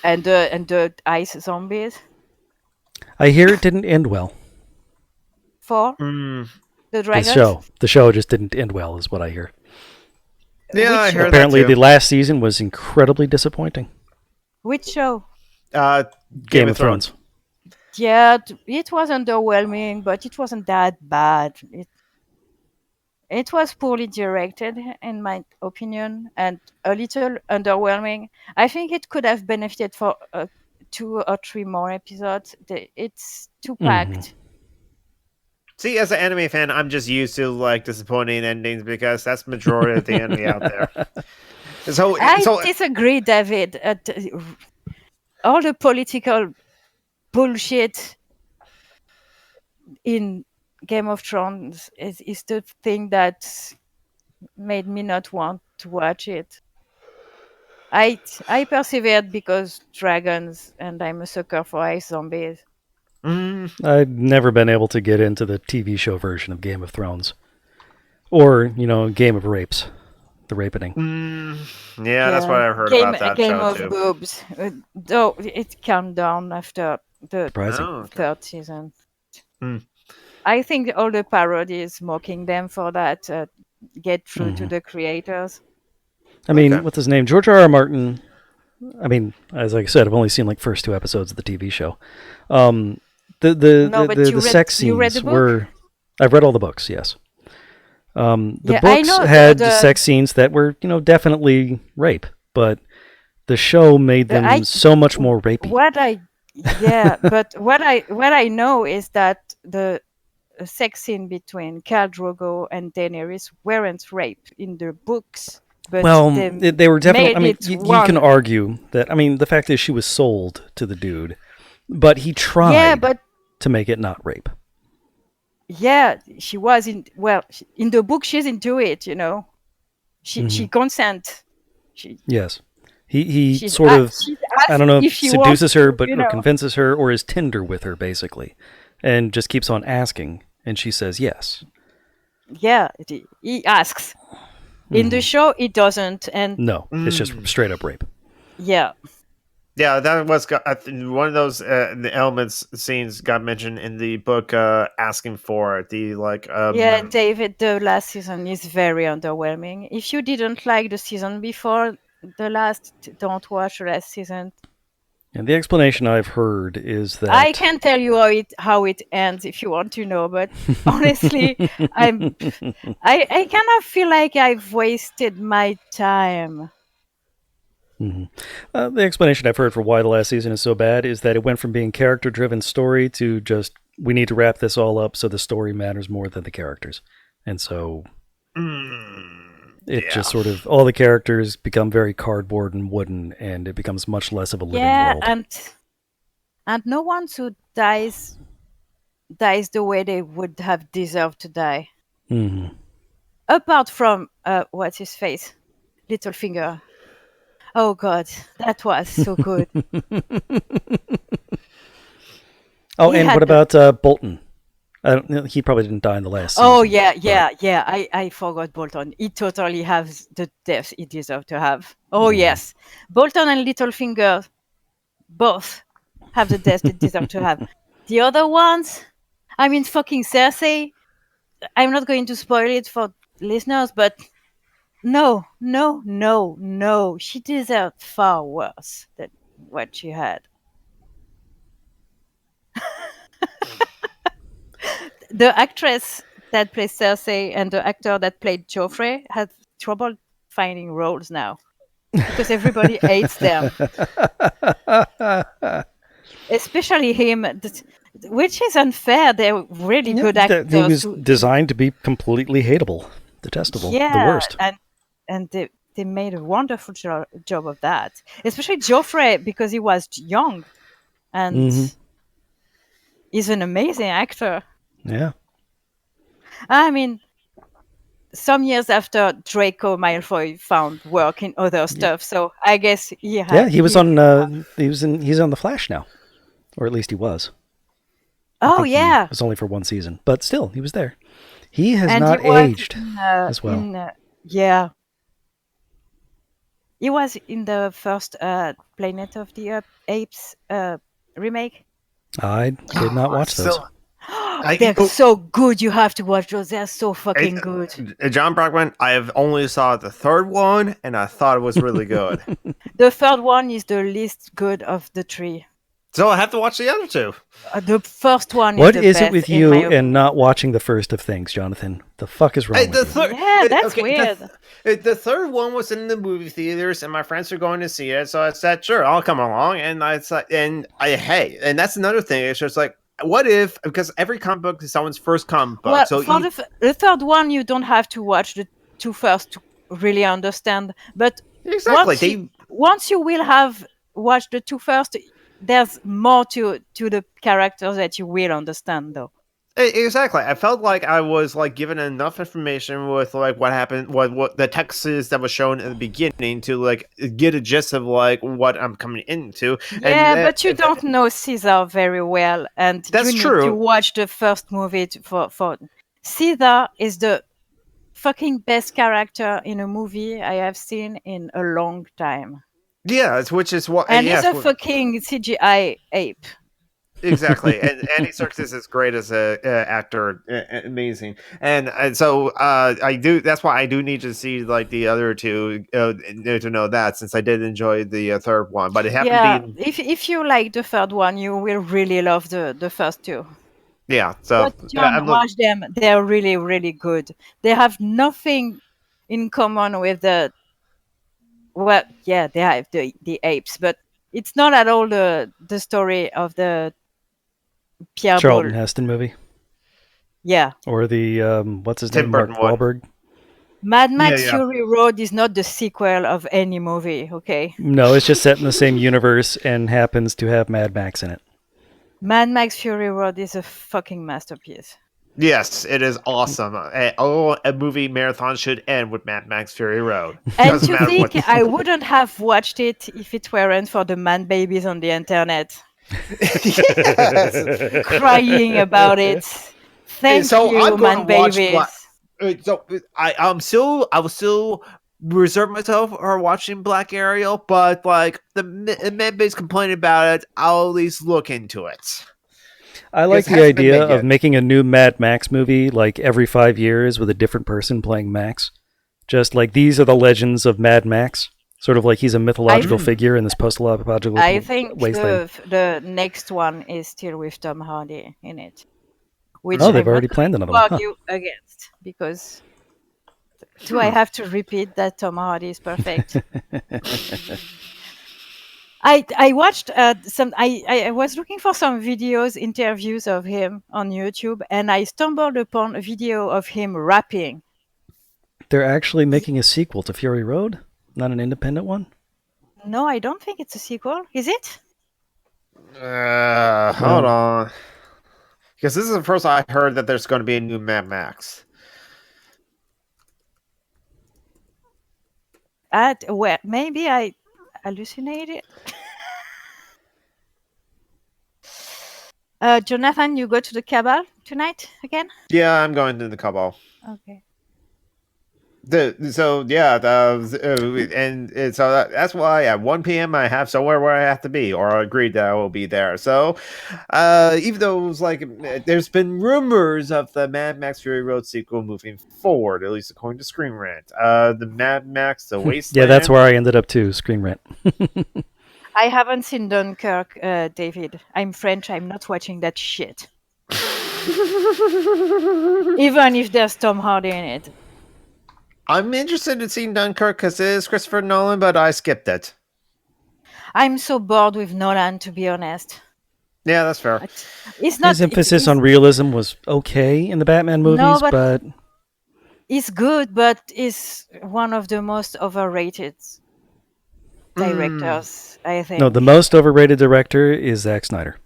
and the ice zombies. I hear it didn't end well. For the dragons? The show just didn't end well, is what I hear. Yeah, I heard apparently that too. the last season was incredibly disappointing. Which show? Game of Thrones. Yeah, it was underwhelming, but it wasn't that bad. It was poorly directed, in my opinion, and a little underwhelming. I think it could have benefited for 2 or 3 more episodes. It's too packed. See, as an anime fan, I'm just used to like disappointing endings because that's the majority of the anime out there. I disagree, David. All the political bullshit in Game of Thrones is the thing that made me not want to watch it. I persevered because dragons, and I'm a sucker for ice zombies. I've never been able to get into the TV show version of Game of Thrones. Or, Game of Rapes. The rapening. Yeah, that's what I heard about that Game show of too. Boobs. Though it calmed down after the third season. I think all the parodies mocking them for that get through to the creators. I mean, what's his name? George R.R. Martin. I mean, as I said, I've only seen like first 2 episodes of the TV show. The sex scenes were. I've read all the books. Yes. The I books know had sex scenes that were, definitely rape, but the show made them so much more rapey. But what I know is that the sex scene between Khal Drogo and Daenerys weren't rape in the books, but they were definitely. I mean, you can one. argue that. I mean, the fact is she was sold to the dude, but he tried to make it not rape. Yeah, she was in the book. She's into it, She consent. Yes, he sort of. I don't know if seduces her, but or convinces her, or is tender with her, basically, and just keeps on asking, and she says yes. Yeah, he asks. In the show, it doesn't, and no, it's just straight up rape. Yeah. Yeah, that was one of those the elements scenes got mentioned in the book. Asking for the yeah, David, the last season is very underwhelming. If you didn't like the season before the last, don't watch the last season. And the explanation I've heard is that I can tell you how it ends if you want to know, but honestly, I kind of feel like I've wasted my time. The explanation I've heard for why the last season is so bad is that it went from being character-driven story to just we need to wrap this all up so the story matters more than the characters, and so it just sort of all the characters become very cardboard and wooden, and it becomes much less of a living world. And no one who dies the way they would have deserved to die. Apart from what's his face, Littlefinger. Oh God, that was so good. And what about Bolton? He probably didn't die in the last season. Oh yeah. I forgot Bolton. He totally has the death he deserved to have. Oh yes, Bolton and Littlefinger both have the death they deserve to have. The other ones, I mean, fucking Cersei. I'm not going to spoil it for listeners, but no. She deserved far worse than what she had. The actress that plays Cersei and the actor that played Joffrey had trouble finding roles now because everybody hates them. Especially him, which is unfair. They're really good actors. He was designed to be completely hateable, detestable, the worst. And they made a wonderful job of that. Especially Joffrey, because he was young and he's an amazing actor. Yeah. I mean, some years after Draco Malfoy found work in other stuff, so I guess he had. Yeah, he was on. He's on The Flash now, or at least he was. Oh yeah, it was only for one season, but still, he was there. He has not aged as well. Yeah, he was in the first Planet of the Apes remake. I did not watch those. They're so good. You have to watch those. They're so fucking good. John Brockman, I have only saw the third one, and I thought it was really good. The third one is the least good of the three. So I have to watch the other two. The first one what is the best. What is it with you and not watching the first of things, Jonathan? The fuck is wrong with you? Yeah, that's weird. The third one was in the movie theaters, and my friends are going to see it, so I said, "Sure, I'll come along." And and that's another thing. It's just like, what if, because every comic book is someone's first comic book. Well, so for the third one, you don't have to watch the two first to really understand. But exactly, once you will have watched the two first, there's more to the characters that you will understand, though. Exactly. I felt like I was given enough information with what happened, what the text is that was shown in the beginning to get a gist of what I'm coming into. Yeah, but you don't know Caesar very well, and that's you true. Need to watch the first movie for Caesar is the fucking best character in a movie I have seen in a long time. Yeah, which is what. And he's a fucking CGI ape. Exactly, and Andy Serkis is great as a actor, amazing, and so I do. That's why I do need to see the other two to know that, since I did enjoy the third one, but it happened to be. If you like the third one, you will really love the first two. Yeah, so But John, watch them. They're really, really good. They have nothing in common with the. Well, yeah, they have the apes, but it's not at all the story of the Pierre Charlton Boulle. Heston movie. Yeah. Or the what's his Tim name? Burton Mark Wahlberg. Mad Max Yeah. Fury Road is not the sequel of any movie, okay? No, it's just set in the same universe and happens to have Mad Max in it. Mad Max Fury Road is a fucking masterpiece. Yes, it is awesome. A movie marathon should end with Mad Max Fury Road. And Doesn't to matter think what- I wouldn't have watched it if it weren't for the man babies on the internet Yes. crying about it. Thank So you, I'm going man to watch babies. So I will still reserve myself for watching Black Ariel, but like the man base complaining about it, I'll at least look into it. I like Because it the hasn't been idea made of yet. making a new Mad Max movie like every 5 years with a different person playing Max. Just like these are the legends of Mad Max. Sort of like he's a mythological figure in this post-apocalyptic I think wasteland. the next one is still with Tom Hardy in it. Which Oh, they've I'm already not planned going another to one. Huh. argue against, because do I have to repeat that Tom Hardy is perfect? I watched some. I was looking for some videos, interviews of him on YouTube, and I stumbled upon a video of him rapping. They're actually making a sequel to Fury Road, not an independent one. No, I don't think it's a sequel. Is it? Hold on. Because this is the first I heard that there's going to be a new Mad Max. Well, maybe I hallucinated. Jonathan, you go to the Cabal tonight again? Yeah, I'm going to the Cabal. Okay. So that's why at 1 p.m. I have somewhere where I have to be, or I agreed that I will be there. So, even though it was like there's been rumors of the Mad Max Fury Road sequel moving forward, at least according to Screen Rant. The Mad Max The Wasteland. Yeah, that's where I ended up too. Screen Rant. I haven't seen Dunkirk, David. I'm French. I'm not watching that shit. Even if there's Tom Hardy in it. I'm interested in seeing Dunkirk because it is Christopher Nolan, but I skipped it. I'm so bored with Nolan, to be honest. Yeah, that's fair. It's not His emphasis on realism was okay in the Batman movies, but it's good, but it's one of the most overrated directors, I think. no, the most overrated director is Zack Snyder.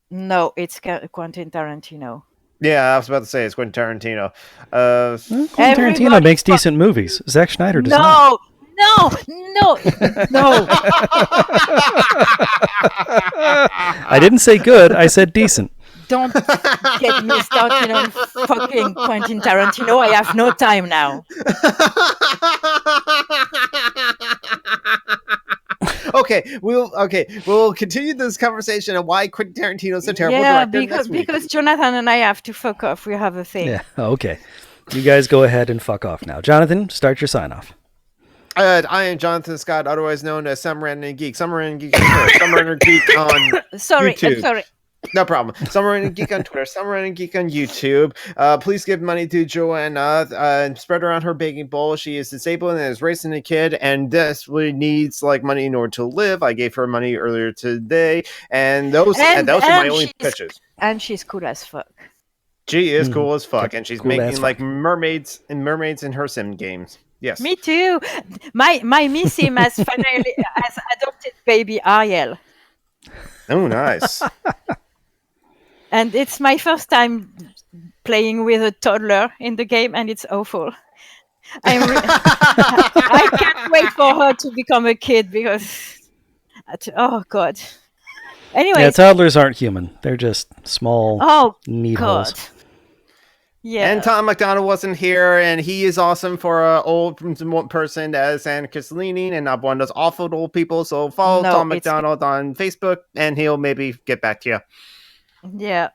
No, it's Quentin Tarantino. Yeah, I was about to say it's Quentin Tarantino. Quentin Tarantino makes decent movies. Zack Snyder does not. No. I didn't say good. I said decent. Don't get me started on fucking Quentin Tarantino. I have no time now. We'll continue this conversation on why Quentin Tarantino is a terrible Yeah, director next week. because Jonathan and I have to fuck off. We have a thing. Yeah, okay. You guys go ahead and fuck off now. Jonathan, start your sign off. I am Jonathan Scott, otherwise known as Summer and Geek. Summer and Geek on Twitter, Summer and Geek on Sorry, YouTube. I'm sorry. No problem. Summer and Geek on Twitter, Summer and Geek on YouTube. Please give money to Joanna and spread around her baking bowl. She is disabled and is raising a kid and desperately needs like money in order to live. I gave her money earlier today, and those are my only pitches. And she's cool as fuck. She is cool as fuck, and she's Cool as making fuck. like mermaids in her sim games. Yes. Me too. My Missy has finally has adopted baby Ariel. Oh, nice. And it's my first time playing with a toddler in the game, and it's awful. I can't wait for her to become a kid because, oh god. Anyway, Yeah, toddlers aren't human. They're just small need god. holes. Yeah. And Tom McDonald wasn't here, and he is awesome for an old person that is anarchist leaning and not one of those awful old people. So follow No, Tom it's- McDonald on Facebook, and he'll maybe get back to you. Yeah.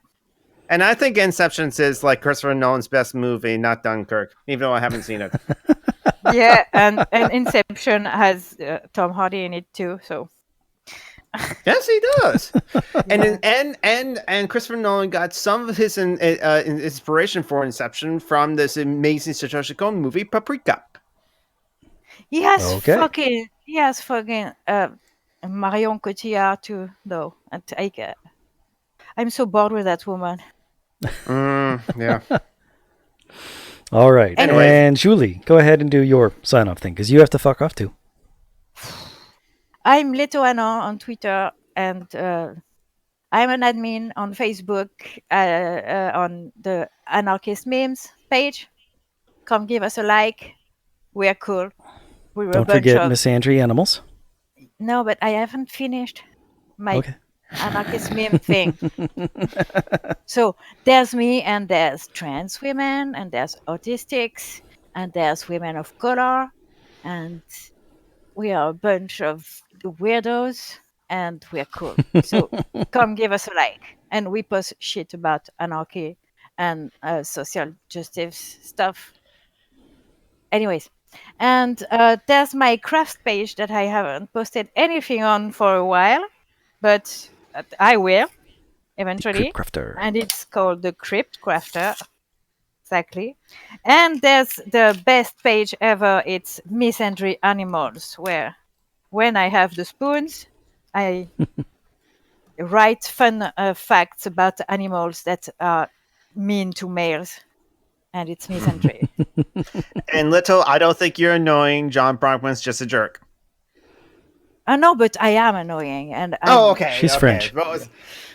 And I think Inception is like Christopher Nolan's best movie, not Dunkirk, even though I haven't seen it. Yeah, and Inception has Tom Hardy in it too. So Yes, he does. And Christopher Nolan got some of his inspiration for Inception from this amazing Saoirse Conan movie, Paprika. He has Okay. fucking Marion Cotillard too, though. I'm so bored with that woman. Yeah. All right. Anyway. And Julie, go ahead and do your sign-off thing, because you have to fuck off too. I'm Letoana on Twitter, and I'm an admin on Facebook on the Anarchist Memes page. Come give us a like. We're cool. We're Don't forget misandry animals. No, but I haven't finished my Okay. Anarchist meme thing. So there's me, and there's trans women, and there's autistics, and there's women of color, and we are a bunch of weirdos, and we're cool. So come give us a like. And we post shit about anarchy and social justice stuff. Anyways, and there's my craft page that I haven't posted anything on for a while, but I will eventually. Crypt Crafter. And it's called the Crypt Crafter. Exactly. And there's the best page ever. It's Misandry Animals, where when I have the spoons, I write fun facts about animals that are mean to males. And it's misandry. And Leto, I don't think you're annoying. John Brockman's just a jerk. No, but I am annoying. And okay. She's French.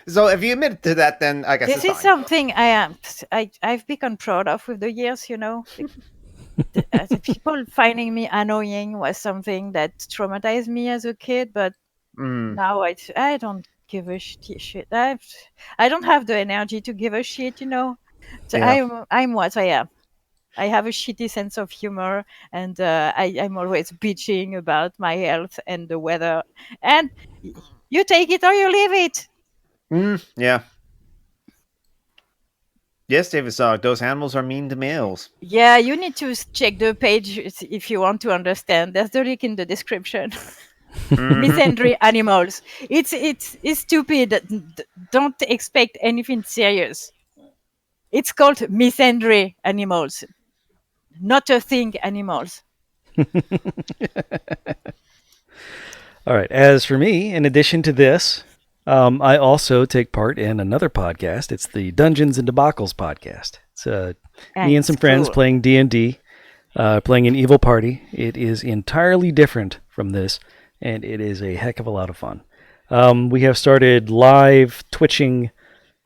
So if you admit to that, then I guess this is something I've become proud of with the years, you know. The people finding me annoying was something that traumatized me as a kid, but now I don't give a shit. I don't have the energy to give a shit, you know. So Yeah. I'm what I am. I have a shitty sense of humor, and I'm always bitching about my health and the weather. And you take it or you leave it. Yeah. Yes, David Sogg, those animals are mean to males. Yeah, you need to check the page if you want to understand. There's the link in the description. Misandry animals. It's stupid. Don't expect anything serious. It's called misandry animals, not a thing animals. All right. As for me, in addition to this, I also take part in another podcast. It's the Dungeons and Debacles podcast. It's me and some friends playing D&D, playing an evil party. It is entirely different from this, and it is a heck of a lot of fun. We have started live twitching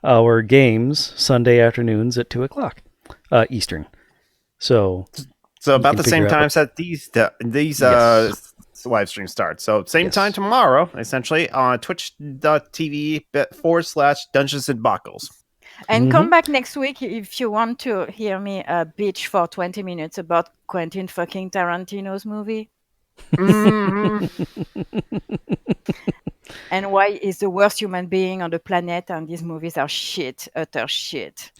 our games Sunday afternoons at 2 o'clock Eastern. So about the same times that these Yes. live streams start. So same time tomorrow, essentially, on twitch.tv/Dungeons and Debacles. And come back next week if you want to hear me bitch for 20 minutes about Quentin fucking Tarantino's movie. And why he's the worst human being on the planet, and these movies are shit, utter shit.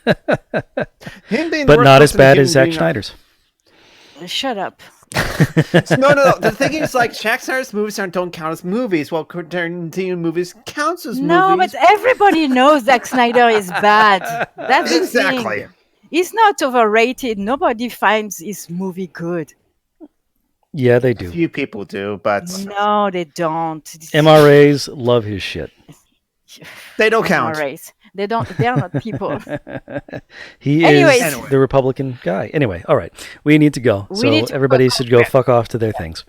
But not as bad as Zack Snyder's. Shut up. No. The thing is, like, Zack Snyder's movies don't count as movies, while Tarantino movies counts as movies. No, but everybody knows Zack Snyder is bad. That's the exactly. thing. He's not overrated. Nobody finds his movie good. Yeah, they do. A few people do, but no, they don't. MRAs love his shit. They don't count. MRAs. They don't. They are not people. He is the Republican guy. Anyway, all right. We need to go. So everybody should go fuck off to their things.